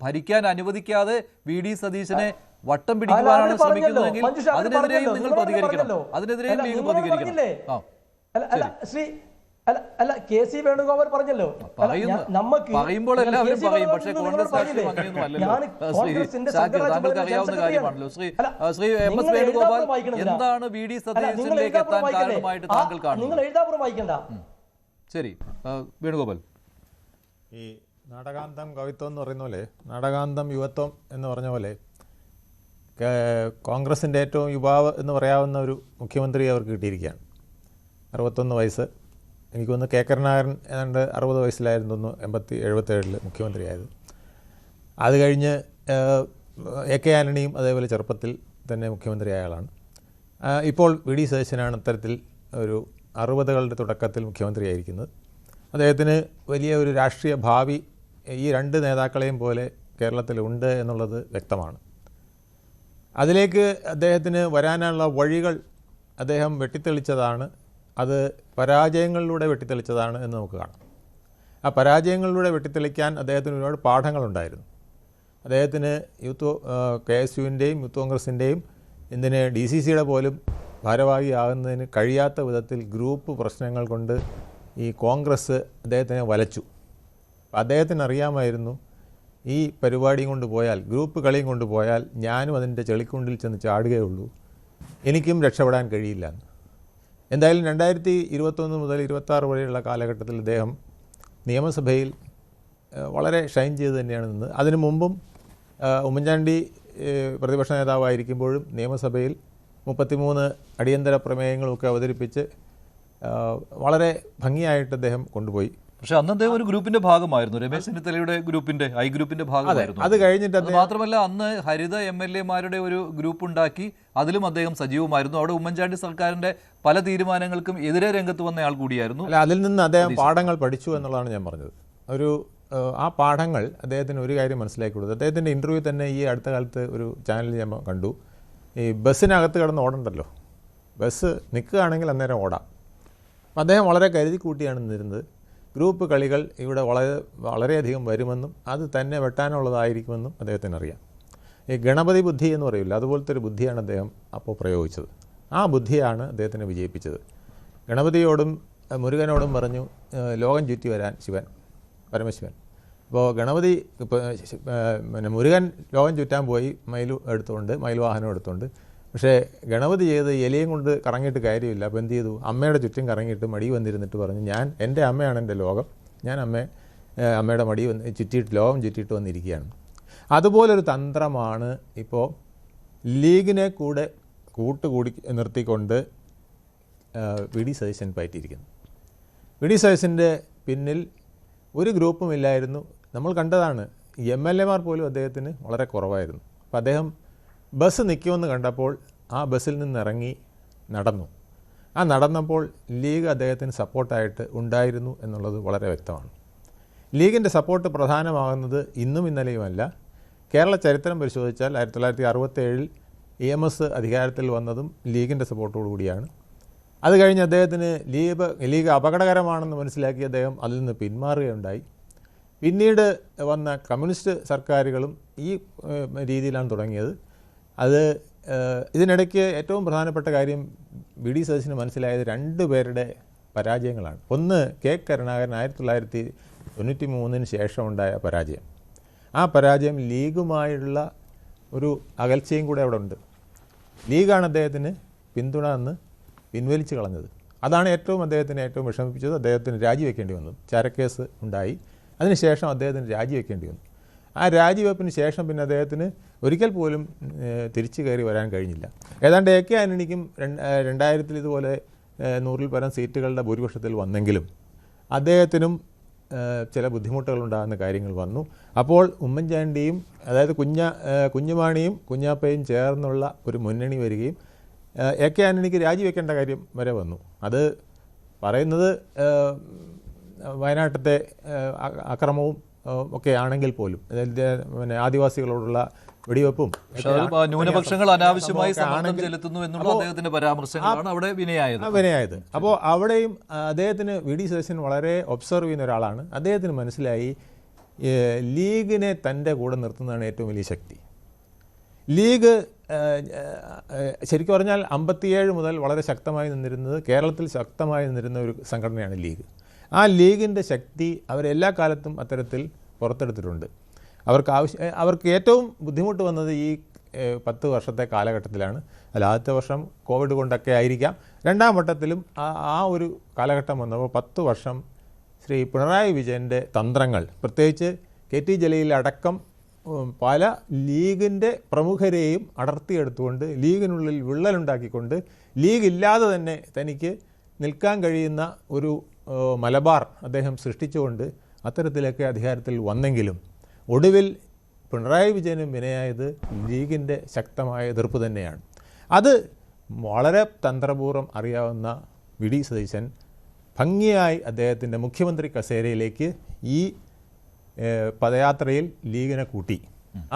ഭരിക്കാൻ അനുവദിക്കാതെ VD സതീശനെ വട്ടം പിടിക്കുവാനാണ് ശ്രമിക്കുന്നതെങ്കിൽ അതിനെതിരെയും നിങ്ങൾ പ്രതികരിക്കണം. അതിനെതിരെയും ലീഗ് പ്രതികരിക്കണം. KC വേണുഗോപാൽ പറഞ്ഞല്ലോ, പറയുമ്പോൾ എല്ലാവരും പറയും, പക്ഷേ കോൺഗ്രസ് രാഷ്ട്രീയം അങ്ങനെയൊന്നും അല്ലല്ലോ. താങ്കൾക്ക് അറിയാവുന്ന കാര്യമാണല്ലോ. ശ്രീ MS വേണുഗോപാൽ, എന്താണ് VD സതീശനിലേക്ക് എത്താൻ കാരണമായിട്ട് താങ്കൾ കാണുന്നത്? ശരി, വേണുഗോപാൽ. ഈ നാടകാന്തം കവിത്വം എന്ന് പറയുന്ന പോലെ, നാടകാന്തം യുവത്വം എന്ന് പറഞ്ഞ പോലെ കോൺഗ്രസിൻ്റെ ഏറ്റവും യുവാവ് എന്ന് പറയാവുന്ന ഒരു മുഖ്യമന്ത്രി അവർക്ക് കിട്ടിയിരിക്കുകയാണ്. 61 വയസ്സ്. എനിക്ക് തോന്നുന്നു കെ കരുണാകരൻ ഏതാണ്ട് 60 വയസ്സിലായിരുന്നു തോന്നുന്നു 77 മുഖ്യമന്ത്രിയായത്. അത് കഴിഞ്ഞ് എ കെ ആന്റണിയും അതേപോലെ ചെറുപ്പത്തിൽ തന്നെ മുഖ്യമന്ത്രിയായ ആളാണ്. ഇപ്പോൾ വി ഡി സതീശനാണ് അത്തരത്തിൽ ഒരു 60കളുടെ തുടക്കത്തിൽ മുഖ്യമന്ത്രിയായിരിക്കുന്നത്. അദ്ദേഹത്തിന് വലിയ ഒരു രാഷ്ട്രീയ ഭാവി ഈ രണ്ട് നേതാക്കളെയും പോലെ കേരളത്തിലുണ്ട് എന്നുള്ളത് വ്യക്തമാണ്. അതിലേക്ക് അദ്ദേഹത്തിന് വരാനുള്ള വഴികൾ അദ്ദേഹം വെട്ടിത്തെളിച്ചതാണ്. അത് പരാജയങ്ങളിലൂടെ വെട്ടിത്തെളിച്ചതാണ് എന്ന് നമുക്ക് കാണാം. ആ പരാജയങ്ങളിലൂടെ വെട്ടിത്തെളിക്കാൻ അദ്ദേഹത്തിന് ഒരുപാട് പാഠങ്ങളുണ്ടായിരുന്നു. അദ്ദേഹത്തിന് കെ എസ് യുവിൻ്റെയും യൂത്ത് കോൺഗ്രസിൻ്റെയും എന്തിന് DCCയുടെ പോലും ഭാരവാഹിയാകുന്നതിന് കഴിയാത്ത വിധത്തിൽ ഗ്രൂപ്പ് പ്രശ്നങ്ങൾ കൊണ്ട് ഈ കോൺഗ്രസ് അദ്ദേഹത്തിനെ വലച്ചു. അദ്ദേഹത്തിന് അറിയാമായിരുന്നു ഈ പരിപാടിയും കൊണ്ട് പോയാൽ, ഗ്രൂപ്പ് കളിയും കൊണ്ട് പോയാൽ ഞാനും അതിൻ്റെ ചെളിക്കുണ്ടിൽ ചെന്ന് ചാടുകയുള്ളൂ, എനിക്കും രക്ഷപ്പെടാൻ കഴിയില്ല. എന്തായാലും 2021 മുതൽ 26 വരെയുള്ള കാലഘട്ടത്തിൽ അദ്ദേഹം നിയമസഭയിൽ വളരെ ഷൈൻ ചെയ്ത് തന്നെയാണ് നിന്നത്. അതിനു മുമ്പും ഉമ്മൻചാണ്ടി പ്രതിപക്ഷ നേതാവായിരിക്കുമ്പോഴും നിയമസഭയിൽ 33 അടിയന്തര പ്രമേയങ്ങളൊക്കെ അവതരിപ്പിച്ച് വളരെ ഭംഗിയായിട്ട് അദ്ദേഹം കൊണ്ടുപോയി. പക്ഷെ അന്ന് അദ്ദേഹം ഒരു ഗ്രൂപ്പിന്റെ ഭാഗമായിരുന്നു, രമേശ് ചെന്നിത്തലയുടെ ഗ്രൂപ്പിന്റെ ഗ്രൂപ്പിന്റെ ഭാഗമായിരുന്നു. അത് കഴിഞ്ഞിട്ട് മാത്രമല്ല അന്ന് ഹരിത MLA-മാരുടെ ഒരു ഗ്രൂപ്പ് ഉണ്ടാക്കി, അതിലും അദ്ദേഹം സജീവമായിരുന്നു. അവിടെ ഉമ്മൻചാണ്ടി സർക്കാരിന്റെ പല തീരുമാനങ്ങൾക്കും എതിരെ രംഗത്ത് വന്നയാൾ കൂടിയായിരുന്നു. അല്ല, അതിൽ നിന്ന് അദ്ദേഹം പാഠങ്ങൾ പഠിച്ചു എന്നുള്ളതാണ് ഞാൻ പറഞ്ഞത്. ആ പാഠങ്ങൾ അദ്ദേഹത്തിന് ഒരു കാര്യം മനസ്സിലാക്കി കൊടുത്തു. അദ്ദേഹത്തിൻ്റെ ഇൻ്റർവ്യൂ തന്നെ ഈ അടുത്ത കാലത്ത് ഒരു ചാനലിൽ ഞാൻ കണ്ടു. ഈ ബസ്സിനകത്ത് കിടന്ന് ഓടണ്ടല്ലോ, ബസ് നിൽക്കുകയാണെങ്കിൽ അന്നേരം ഓടാം. അപ്പം അദ്ദേഹം വളരെ കരുതി കൂട്ടിയാണ് നിന്നിരുന്നത്. ഗ്രൂപ്പ് കളികൾ ഇവിടെ വളരെയധികം വരുമെന്നും അത് തന്നെ വെട്ടാനുള്ളതായിരിക്കുമെന്നും അദ്ദേഹത്തിന് അറിയാം. ഈ ഗണപതി ബുദ്ധി എന്ന് പറയില്ല, അതുപോലത്തെ ഒരു ബുദ്ധിയാണ് അദ്ദേഹം അപ്പോൾ പ്രയോഗിച്ചത്. ആ ബുദ്ധിയാണ് അദ്ദേഹത്തിനെ വിജയിപ്പിച്ചത്. ഗണപതിയോടും മുരുകനോടും പറഞ്ഞു ലോകം ചുറ്റി വരാൻ പരമശിവൻ. അപ്പോൾ ഗണപതി മുരുകൻ ലോകം ചുറ്റാൻ പോയി മയിൽ വാഹനം എടുത്തുകൊണ്ട്. പക്ഷേ ഗണപതി ചെയ്ത് എലിയും കൊണ്ട് കറങ്ങിയിട്ട് കാര്യമില്ല. അപ്പോൾ എന്ത് ചെയ്തു? അമ്മയുടെ ചുറ്റും കറങ്ങിയിട്ട് മടി വന്നിരുന്നിട്ട് പറഞ്ഞു, എൻ്റെ അമ്മയാണ് എൻ്റെ ലോകം, ഞാൻ അമ്മയുടെ മടി ചുറ്റിയിട്ട് ലോകം ചുറ്റിയിട്ട് വന്നിരിക്കുകയാണ്. അതുപോലൊരു തന്ത്രമാണ് ഇപ്പോൾ ലീഗിനെ കൂടെ കൂട്ടുകൂടി നിർത്തിക്കൊണ്ട് വി ഡി സതീശൻ പയറ്റിയിരിക്കുന്നത്. വി ഡി സതീശൻ്റെ പിന്നിൽ ഒരു ഗ്രൂപ്പും ഇല്ലായിരുന്നു. നമ്മൾ കണ്ടതാണ്, MLA-മാർ പോലും അദ്ദേഹത്തിന് വളരെ കുറവായിരുന്നു. അപ്പോൾ അദ്ദേഹം ബസ് നിൽക്കുമെന്ന് കണ്ടപ്പോൾ ആ ബസ്സിൽ നിന്നിറങ്ങി നടന്നു. ആ നടന്നപ്പോൾ ലീഗ് അദ്ദേഹത്തിന് സപ്പോർട്ടായിട്ട് ഉണ്ടായിരുന്നു എന്നുള്ളത് വളരെ വ്യക്തമാണ്. ലീഗിൻ്റെ സപ്പോർട്ട് പ്രധാനമാകുന്നത് ഇന്നും ഇന്നലെയുമല്ല. കേരള ചരിത്രം പരിശോധിച്ചാൽ 1967 EMS അധികാരത്തിൽ വന്നതും ലീഗിൻ്റെ സപ്പോർട്ടോടു കൂടിയാണ്. അത് കഴിഞ്ഞ് അദ്ദേഹത്തിന് ലീഗ് അപകടകരമാണെന്ന് മനസ്സിലാക്കി അദ്ദേഹം അതിൽ നിന്ന് പിന്മാറുകയുണ്ടായി. പിന്നീട് വന്ന കമ്മ്യൂണിസ്റ്റ് സർക്കാരുകളും ഈ രീതിയിലാണ് തുടങ്ങിയത്. ഇതിനിടയ്ക്ക് ഏറ്റവും പ്രധാനപ്പെട്ട കാര്യം വി ഡി സതീശന് മനസ്സിലായത് 2 പേരുടെ പരാജയങ്ങളാണ്. ഒന്ന് കെ കരുണാകരൻ 1993 ശേഷം ഉണ്ടായ പരാജയം. ആ പരാജയം ലീഗുമായുള്ള ഒരു അകൽച്ചയും കൂടെ അവിടെ ഉണ്ട്. ലീഗാണ് അദ്ദേഹത്തിന് പിന്തുണ എന്ന് പിൻവലിച്ച് കളഞ്ഞത്. അതാണ് അദ്ദേഹത്തിന് ഏറ്റവും വിഷമിപ്പിച്ചത്. അദ്ദേഹത്തിന് രാജിവെക്കേണ്ടി വന്നു. ചരക്കേസ് ഉണ്ടായി. അതിനുശേഷം അദ്ദേഹത്തിന് രാജിവെക്കേണ്ടി വന്നു. ആ രാജിവെപ്പിന് ശേഷം പിന്നെ അദ്ദേഹത്തിന് ഒരിക്കൽ പോലും തിരിച്ചു കയറി വരാൻ കഴിഞ്ഞില്ല. ഏതാണ്ട് AK ആന്റണിക്കും 2000 ഇതുപോലെ 100-ൽ പരം സീറ്റുകളുടെ ഭൂരിപക്ഷത്തിൽ വന്നെങ്കിലും അദ്ദേഹത്തിനും ചില ബുദ്ധിമുട്ടുകളുണ്ടാകുന്ന കാര്യങ്ങൾ വന്നു. അപ്പോൾ ഉമ്മൻചാണ്ടിയും അതായത് കുഞ്ഞുമാണിയും കുഞ്ഞാപ്പയും ചേർന്നുള്ള ഒരു മുന്നണി വരികയും AK ആന്റണിക്ക് രാജിവെക്കേണ്ട കാര്യം വരെ വന്നു. അത് പറയുന്നത് വയനാട്ടിലത്തെ അക്രമവും ഒക്കെ ആണെങ്കിൽ പോലും, പിന്നെ ആദിവാസികളോടുള്ള വെടിവെപ്പും ന്യൂനപക്ഷങ്ങൾ അനാവശ്യമായി സമ്മർദ്ദം ചെലുത്തുന്നു എന്നുള്ള അദ്ദേഹത്തിന്റെ പരാമർശങ്ങളാണ് അവിടെ വിനയായത്. അപ്പോൾ അവിടെയും അദ്ദേഹത്തിന് വി ഡി സതീശൻ വളരെ ഒബ്സർവ് ചെയ്യുന്ന ഒരാളാണ്. അദ്ദേഹത്തിന് മനസ്സിലായി ലീഗിനെ തൻ്റെ കൂടെ നിർത്തുന്നതാണ് ഏറ്റവും വലിയ ശക്തി. ലീഗ് ശരിക്കും പറഞ്ഞാൽ 57 മുതൽ വളരെ ശക്തമായി നിന്നിരുന്നത്, കേരളത്തിൽ ശക്തമായി നിന്നിരുന്ന ഒരു സംഘടനയാണ് ലീഗ്. ആ ലീഗിൻ്റെ ശക്തി അവരെല്ലാ കാലത്തും അത്തരത്തിൽ പുറത്തെടുത്തിട്ടുണ്ട്. അവർക്ക് ഏറ്റവും ബുദ്ധിമുട്ട് വന്നത് ഈ 10 വർഷത്തെ കാലഘട്ടത്തിലാണ്. ആദ്യത്തെ വർഷം കോവിഡ് കൊണ്ടൊക്കെ ആയിരിക്കാം. രണ്ടാം വട്ടത്തിലും ആ ഒരു കാലഘട്ടം വന്നപ്പോൾ 10 വർഷം ശ്രീ പിണറായി വിജയൻ്റെ തന്ത്രങ്ങൾ, പ്രത്യേകിച്ച് KT ജലീൽ അടക്കം പല ലീഗിൻ്റെ പ്രമുഖരെയും അടർത്തിയെടുത്തുകൊണ്ട് ലീഗിനുള്ളിൽ വിള്ളലുണ്ടാക്കിക്കൊണ്ട് ലീഗ് ഇല്ലാതെ തന്നെ തനിക്ക് നിൽക്കാൻ കഴിയുന്ന ഒരു മലബാർ അദ്ദേഹം സൃഷ്ടിച്ചുകൊണ്ട് അത്തരത്തിലൊക്കെ അധികാരത്തിൽ വന്നെങ്കിലും ഒടുവിൽ പിണറായി വിജയനും വിനയായത് ലീഗിൻ്റെ ശക്തമായ എതിർപ്പ് തന്നെയാണ്. അത് വളരെ തന്ത്രപൂർവ്വം അറിയാവുന്ന വി ഡി സതീശൻ ഭംഗിയായി അദ്ദേഹത്തിൻ്റെ മുഖ്യമന്ത്രി കസേരയിലേക്ക് ഈ പദയാത്രയിൽ ലീഗിനെ കൂട്ടി.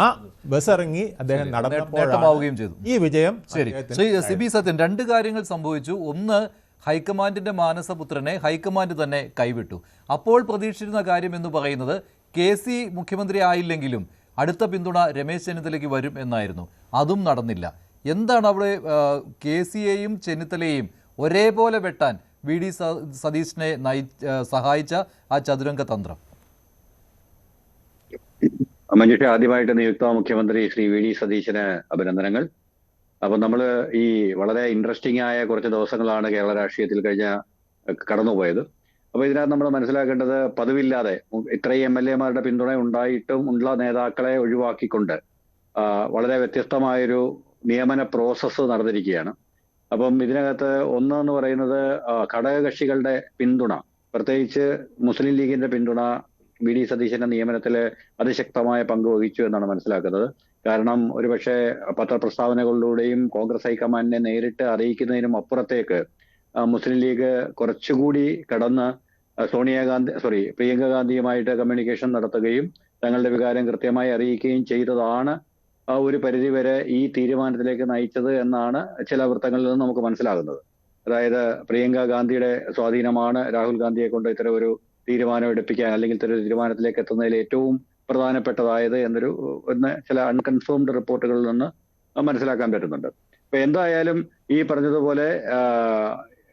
ആ ബസ് ഇറങ്ങി അദ്ദേഹം നേട്ടമാവുകയും ചെയ്തു ഈ വിജയം. ശരി, ശ്രീ സിബി സത്യൻ, രണ്ട് കാര്യങ്ങൾ സംഭവിച്ചു. ഒന്ന്, ഹൈക്കമാൻഡിന്റെ മാനസപുത്രനെ ഹൈക്കമാൻഡ് തന്നെ കൈവിട്ടു. അപ്പോൾ പ്രതീക്ഷിച്ചിരുന്ന കാര്യം എന്ന് പറയുന്നത് KC മുഖ്യമന്ത്രി ആയില്ലെങ്കിലും അടുത്ത പിന്തുണ രമേശ് ചെന്നിത്തലയ്ക്ക് വരും എന്നായിരുന്നു. അതും നടന്നില്ല. എന്താണ് അവിടെ KCയെയും ചെന്നിത്തലയെയും ഒരേപോലെ വെട്ടാൻ VD സതീശനെ സഹായിച്ച ആ ചതുരംഗ തന്ത്രം? മഞ്ജുഷ, ആദ്യമായിട്ട് നിയുക്ത മുഖ്യമന്ത്രി ശ്രീ VD സതീശന് അഭിനന്ദനങ്ങൾ. അപ്പൊ നമ്മൾ ഈ വളരെ ഇൻട്രസ്റ്റിംഗ് ആയ കുറച്ച് ദിവസങ്ങളാണ് കേരള രാഷ്ട്രീയത്തിൽ കടന്നുപോയത്. അപ്പൊ ഇതിനകത്ത് നമ്മൾ മനസ്സിലാക്കേണ്ടത്, പതിവില്ലാതെ ഇത്രയും MLA-മാരുടെ പിന്തുണ ഉണ്ടായിട്ടും ഉള്ള നേതാക്കളെ ഒഴിവാക്കിക്കൊണ്ട് വളരെ വ്യത്യസ്തമായൊരു നിയമന പ്രോസസ്സ് നടന്നിരിക്കുകയാണ്. അപ്പം ഇതിനകത്ത് ഒന്നെന്ന് പറയുന്നത് ഘടകകക്ഷികളുടെ പിന്തുണ, പ്രത്യേകിച്ച് മുസ്ലിം ലീഗിന്റെ പിന്തുണ VD സതീശന്റെ നിയമനത്തിൽ അതിശക്തമായ പങ്ക് വഹിച്ചു എന്നാണ് മനസ്സിലാക്കുന്നത്. കാരണം ഒരുപക്ഷെ പത്രപ്രസ്താവനകളിലൂടെയും കോൺഗ്രസ് ഹൈക്കമാൻഡിനെ നേരിട്ട് അറിയിക്കുന്നതിനും അപ്പുറത്തേക്ക് മുസ്ലിം ലീഗ് കുറച്ചുകൂടി കടന്ന് പ്രിയങ്ക ഗാന്ധിയുമായിട്ട് കമ്മ്യൂണിക്കേഷൻ നടത്തുകയും തങ്ങളുടെ വികാരം കൃത്യമായി അറിയിക്കുകയും ചെയ്തതാണ് ഒരു പരിധിവരെ ഈ തീരുമാനത്തിലേക്ക് നയിച്ചത് എന്നാണ് ചില വൃത്തങ്ങളിൽ നിന്ന് നമുക്ക് മനസ്സിലാകുന്നത്. അതായത് പ്രിയങ്ക ഗാന്ധിയുടെ സ്വാധീനമാണ് രാഹുൽ ഗാന്ധിയെ കൊണ്ട് ഇത്തരം ഒരു തീരുമാനം എടുപ്പിക്കാൻ അല്ലെങ്കിൽ ഇത്തരം ഒരു തീരുമാനത്തിലേക്ക് എത്തുന്നതിൽ ഏറ്റവും പ്രധാനപ്പെട്ടതായത് എന്ന് ചില അൺകൺഫേംഡ് റിപ്പോർട്ടുകളിൽ നിന്ന് മനസ്സിലാക്കാൻ പറ്റുന്നുണ്ട്. അപ്പൊ എന്തായാലും ഈ പറഞ്ഞതുപോലെ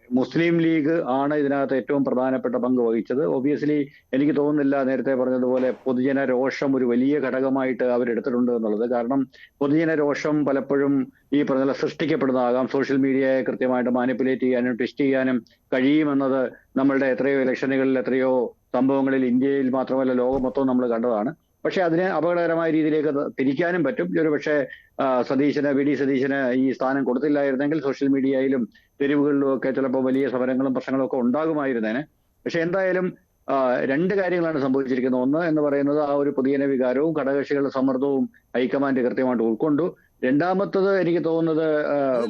മുസ്ലിം ലീഗ് ആണ് ഇതിനകത്ത് ഏറ്റവും പ്രധാനപ്പെട്ട പങ്ക് വഹിച്ചത്. ഒബിയസ്ലി എനിക്ക് തോന്നുന്നില്ല, നേരത്തെ പറഞ്ഞതുപോലെ പൊതുജന രോഷം ഒരു വലിയ ഘടകമായിട്ട് അവരെടുത്തിട്ടുണ്ട് എന്നുള്ളത്. കാരണം പൊതുജന രോഷം പലപ്പോഴും ഈ പറഞ്ഞ സൃഷ്ടിക്കപ്പെടുന്നതാകാം. സോഷ്യൽ മീഡിയയെ കൃത്യമായിട്ട് മാനിപ്പുലേറ്റ് ചെയ്യാനും ട്വിസ്റ്റ് ചെയ്യാനും കഴിയുമെന്നത് നമ്മളുടെ എത്രയോ ഇലക്ഷനുകളിൽ എത്രയോ സംഭവങ്ങളിൽ ഇന്ത്യയിൽ മാത്രമല്ല ലോകം മൊത്തം നമ്മൾ കണ്ടതാണ്. പക്ഷെ അതിനെ അപകടകരമായ രീതിയിലേക്ക് തിരിക്കാനും പറ്റും. ഒരു പക്ഷേ VD സതീശന് ഈ സ്ഥാനം കൊടുത്തില്ലായിരുന്നെങ്കിൽ സോഷ്യൽ മീഡിയയിലും തെരുവുകളിലും ഒക്കെ ചിലപ്പോൾ വലിയ സമരങ്ങളും പ്രശ്നങ്ങളും ഒക്കെ ഉണ്ടാകുമായിരുന്നേനെ. പക്ഷെ എന്തായാലും രണ്ട് കാര്യങ്ങളാണ് സംഭവിച്ചിരിക്കുന്നത്. ഒന്ന് എന്ന് പറയുന്നത് ആ ഒരു പൊതുജന വികാരവും ഘടകകക്ഷികളുടെ സമ്മർദ്ദവും ഹൈക്കമാൻഡ് കൃത്യമായിട്ട് ഉൾക്കൊണ്ടു. രണ്ടാമത്തത് എനിക്ക് തോന്നുന്നത്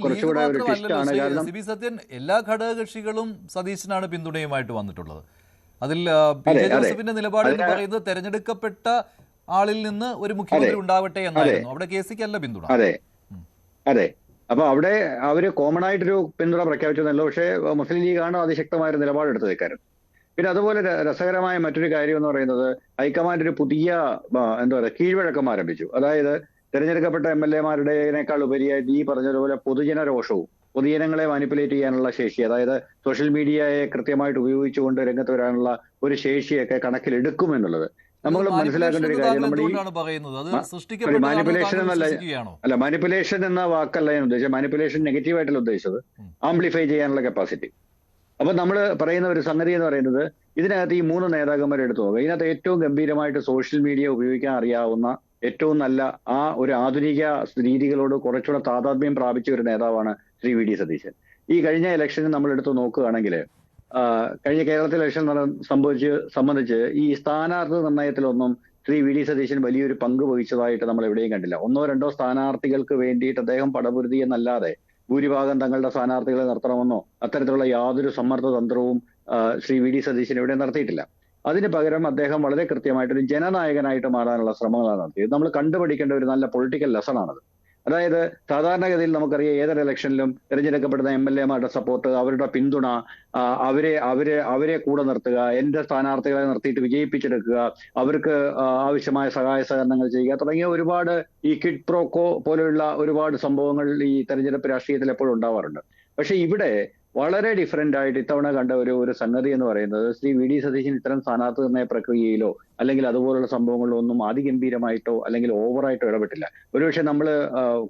കുറച്ചുകൂടെ ഒരു ട്വിസ്റ്റാണ്. കാരണം സിബി സത്യൻ, എല്ലാ ഘടകകക്ഷികളും സതീശനാണ് പിന്തുണയുമായിട്ട് വന്നിട്ടുള്ളത്. അതിൽ PJ ജോസഫിന്റെ നിലപാട് എന്ന് പറയുന്നത് തെരഞ്ഞെടുക്കപ്പെട്ട ആളിൽ നിന്ന് ഒരു മുഖ്യമന്ത്രി ഉണ്ടാവട്ടെ എന്നായിരുന്നു. അവിടെ KCക്ക് അല്ല പിന്തുണ. അതെ. അപ്പൊ അവിടെ അവര് കോമൺ ആയിട്ടൊരു പിന്തുണ പ്രഖ്യാപിച്ചതല്ലോ. പക്ഷേ മുസ്ലിം ലീഗാണ് അതിശക്തമായ ഒരു നിലപാടെടുത്തത് ഇക്കാര്യം. പിന്നെ അതുപോലെ രസകരമായ മറ്റൊരു കാര്യം എന്ന് പറയുന്നത്, ഹൈക്കമാൻഡ് ഒരു പുതിയ കീഴ്വഴക്കം ആരംഭിച്ചു. അതായത് തെരഞ്ഞെടുക്കപ്പെട്ട MLA-മാരുടേതിനേക്കാൾ ഉപരിയായിട്ട് ഈ പറഞ്ഞതുപോലെ പൊതുജന രോഷവും പൊതുജനങ്ങളെ മാനിപ്പുലേറ്റ് ചെയ്യാനുള്ള ശേഷി, അതായത് സോഷ്യൽ മീഡിയയെ കൃത്യമായിട്ട് ഉപയോഗിച്ചുകൊണ്ട് രംഗത്ത് വരാനുള്ള ഒരു ശേഷിയൊക്കെ കണക്കിലെടുക്കുമെന്നുള്ളത് നമ്മൾ മനസ്സിലാക്കേണ്ട ഒരു കാര്യം. നമ്മുടെ ഈ മാനിപ്പുലേഷൻ അല്ല, മാനിപ്പുലേഷൻ എന്ന വാക്കല്ല ഞാൻ ഉദ്ദേശിച്ചത്. മാനിപ്പുലേഷൻ നെഗറ്റീവായിട്ടല്ല ഉദ്ദേശിച്ചത്, ആംപ്ലിഫൈ ചെയ്യാനുള്ള കപ്പാസിറ്റി. അപ്പൊ നമ്മൾ പറയുന്ന ഒരു സംഗതി എന്ന് പറയുന്നത്, ഇതിനകത്ത് ഈ 3 നേതാക്കന്മാരെ എടുത്തു നോക്കുക. ഇതിനകത്ത് ഏറ്റവും ഗംഭീരമായിട്ട് സോഷ്യൽ മീഡിയ ഉപയോഗിക്കാൻ അറിയാവുന്ന, ഏറ്റവും നല്ല ആ ഒരു ആധുനിക രീതികളോട് കുറച്ചുകൂടെ താതാത്മ്യം പ്രാപിച്ച ഒരു നേതാവാണ് ശ്രീ VD സതീശൻ. ഈ കഴിഞ്ഞ ഇലക്ഷന് നമ്മൾ എടുത്ത് നോക്കുകയാണെങ്കിൽ, കഴിഞ്ഞ കേരളത്തിലെ ഇലക്ഷൻ സംബന്ധിച്ച് ഈ സ്ഥാനാർത്ഥി നിർണയത്തിലൊന്നും ശ്രീ VD സതീശൻ വലിയൊരു പങ്ക് വഹിച്ചതായിട്ട് നമ്മൾ എവിടെയും കണ്ടില്ല. 1-2 സ്ഥാനാർത്ഥികൾക്ക് വേണ്ടിയിട്ട് അദ്ദേഹം പടപൊരുതി എന്നല്ലാതെ ഭൂരിഭാഗം തങ്ങളുടെ സ്ഥാനാർത്ഥികളെ നിർത്തണമെന്നോ അത്തരത്തിലുള്ള യാതൊരു സമ്മർദ്ദ തന്ത്രവും ശ്രീ VD സതീശൻ ഇവിടെ നടത്തിയിട്ടില്ല. അതിന് പകരം അദ്ദേഹം വളരെ കൃത്യമായിട്ടൊരു ജനനായകനായിട്ട് മാറാനുള്ള ശ്രമങ്ങളാണ് നടത്തിയത്. നമ്മൾ കണ്ടുപഠിക്കേണ്ട ഒരു നല്ല പൊളിറ്റിക്കൽ ലെസണാണത്. അതായത് സാധാരണഗതിയിൽ നമുക്കറിയാം, ഏതൊരു ഇലക്ഷനിലും തിരഞ്ഞെടുക്കപ്പെടുന്ന MLA-മാരുടെ സപ്പോർട്ട്, അവരുടെ പിന്തുണ, അവരെ കൂടെ നിർത്തുക, എന്റെ സ്ഥാനാർത്ഥികളെ നിർത്തിയിട്ട് വിജയിപ്പിച്ചെടുക്കുക, അവർക്ക് ആവശ്യമായ സഹായ സഹകരണങ്ങൾ ചെയ്യുക തുടങ്ങിയ ഒരുപാട് ഈ കിഡ് പ്രോക്കോ പോലെയുള്ള ഒരുപാട് സംഭവങ്ങൾ ഈ തെരഞ്ഞെടുപ്പ് രാഷ്ട്രീയത്തിൽ എപ്പോഴും ഉണ്ടാവാറുണ്ട്. പക്ഷെ ഇവിടെ വളരെ ഡിഫറെന്റ് ആയിട്ട് ഇത്തവണ കണ്ട ഒരു സംഗതി എന്ന് പറയുന്നത്, ശ്രീ VD സതീശൻ ഇത്തരം സ്ഥാനാർത്ഥി നിർണയ പ്രക്രിയയിലോ അല്ലെങ്കിൽ അതുപോലുള്ള സംഭവങ്ങളിലോ ഒന്നും അതിഗംഭീരമായിട്ടോ അല്ലെങ്കിൽ ഓവറായിട്ടോ ഇടപെട്ടില്ല. ഒരുപക്ഷെ നമ്മൾ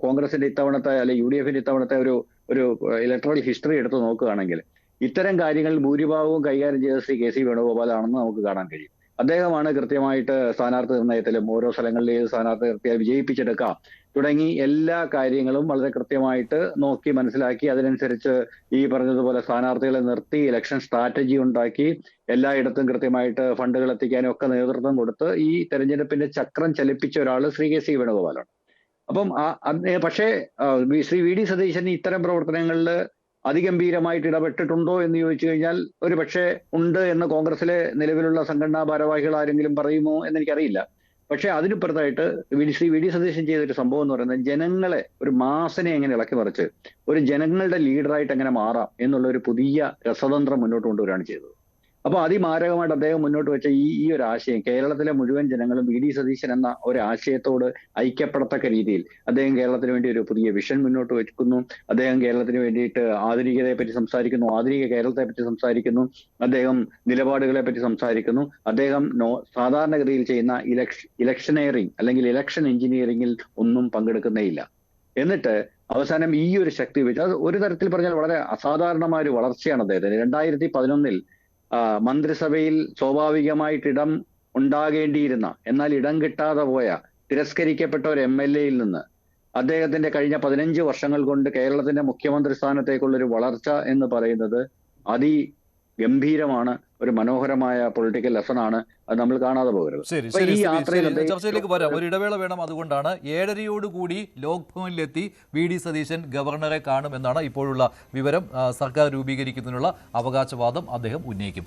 കോൺഗ്രസിന്റെ ഇത്തവണത്തെ അല്ലെങ്കിൽ UDFന്റെ ഇത്തവണത്തെ ഒരു ഇലക്ട്രൽ ഹിസ്റ്ററി എടുത്ത് നോക്കുകയാണെങ്കിൽ ഇത്തരം കാര്യങ്ങൾ ഭൂരിഭാഗവും കൈകാര്യം ചെയ്ത ശ്രീ KC വേണുഗോപാലാണെന്ന് നമുക്ക് കാണാൻ കഴിയും. അദ്ദേഹമാണ് കൃത്യമായിട്ട് സ്ഥാനാർത്ഥി നിർണയത്തിലും ഓരോ സ്ഥലങ്ങളിൽ ഏത് സ്ഥാനാർത്ഥി നിർത്തിയാൽ വിജയിപ്പിച്ചെടുക്കാം തുടങ്ങി എല്ലാ കാര്യങ്ങളും വളരെ കൃത്യമായിട്ട് നോക്കി മനസ്സിലാക്കി അതിനനുസരിച്ച് ഈ പറഞ്ഞതുപോലെ സ്ഥാനാർത്ഥികളെ നിർത്തി ഇലക്ഷൻ സ്ട്രാറ്റജി ഉണ്ടാക്കി എല്ലായിടത്തും കൃത്യമായിട്ട് ഫണ്ടുകൾ എത്തിക്കാനും ഒക്കെ നേതൃത്വം കൊടുത്ത് ഈ തെരഞ്ഞെടുപ്പിന്റെ ചക്രം ചലിപ്പിച്ച ഒരാൾ ശ്രീ കെ സി വേണുഗോപാലാണ്. അപ്പം പക്ഷേ ശ്രീ വി ഡി സതീശൻ ഇത്തരം പ്രവർത്തനങ്ങളിൽ അതിഗംഭീരമായിട്ട് ഇടപെട്ടിട്ടുണ്ടോ എന്ന് ചോദിച്ചു കഴിഞ്ഞാൽ ഒരു പക്ഷേ ഉണ്ട് എന്ന് കോൺഗ്രസിലെ നിലവിലുള്ള സംഘടനാ ഭാരവാഹികൾ ആരെങ്കിലും പറയുമോ എന്ന് എനിക്കറിയില്ല. പക്ഷെ അതിനുപുറത്തായിട്ട് ശ്രീ വി ഡി സതീശൻ ചെയ്തൊരു സംഭവം എന്ന് പറയുന്നത് ജനങ്ങളെ ഒരു മാസിനെ എങ്ങനെ ഇളക്കി മറിച്ച് ഒരു ജനങ്ങളുടെ ലീഡറായിട്ട് എങ്ങനെ മാറാം എന്നുള്ള ഒരു പുതിയ രസതന്ത്രം മുന്നോട്ട് കൊണ്ടുവരികയാണ് ചെയ്തത്. അപ്പോൾ അതിമാരകമായിട്ട് അദ്ദേഹം മുന്നോട്ട് വെച്ച ഈ ഒരു ആശയം കേരളത്തിലെ മുഴുവൻ ജനങ്ങളും വി ഡി സതീശൻ എന്ന ഒരു ആശയത്തോട് ഐക്യപ്പെടത്തക്ക രീതിയിൽ അദ്ദേഹം കേരളത്തിന് വേണ്ടി ഒരു പുതിയ വിഷൻ മുന്നോട്ട് വെക്കുന്നു. അദ്ദേഹം കേരളത്തിന് വേണ്ടിയിട്ട് ആധുനികതയെ പറ്റി സംസാരിക്കുന്നു, ആധുനിക കേരളത്തെ പറ്റി സംസാരിക്കുന്നു, അദ്ദേഹം നിലപാടുകളെ പറ്റി സംസാരിക്കുന്നു. അദ്ദേഹം സാധാരണഗതിയിൽ ചെയ്യുന്ന ഇലക്ഷനീറിംഗ് അല്ലെങ്കിൽ ഇലക്ഷൻ എഞ്ചിനീയറിംഗിൽ ഒന്നും പങ്കെടുക്കുന്നേയില്ല. എന്നിട്ട് അവസാനം ഈ ഒരു ശക്തി വെച്ച് അത് ഒരു തരത്തിൽ പറഞ്ഞാൽ വളരെ അസാധാരണമായ ഒരു വളർച്ചയാണ് അദ്ദേഹത്തിന്. 2011 മന്ത്രിസഭയിൽ സ്വാഭാവികമായിട്ട് ഇടം ഉണ്ടാകേണ്ടിയിരുന്ന എന്നാൽ ഇടം കിട്ടാതെ പോയ തിരസ്കരിക്കപ്പെട്ട ഒരു MLA യിൽ നിന്ന് അദ്ദേഹത്തിന്റെ കഴിഞ്ഞ 15 വർഷങ്ങൾ കൊണ്ട് കേരളത്തിന്റെ മുഖ്യമന്ത്രി സ്ഥാനത്തേക്കുള്ള ഒരു വളർച്ച എന്ന് പറയുന്നത് അതിഗംഭീരമാണ്. ഒരു മനോഹരമായ പൊളിറ്റിക്കൽ ലെസണാണ്. അത് നമ്മൾ കാണാതെ പോകരുത്. ശരി, ചർച്ചയിലേക്ക് വരാം. ഒരു ഇടവേള വേണം. അതുകൊണ്ടാണ് 7:30 ലോക് ഭവനിലെത്തി വി ഡി സതീശൻ ഗവർണറെ കാണുമെന്നാണ് ഇപ്പോഴുള്ള വിവരം. സർക്കാർ രൂപീകരിക്കുന്നതിനുള്ള അവകാശവാദം അദ്ദേഹം ഉന്നയിക്കും.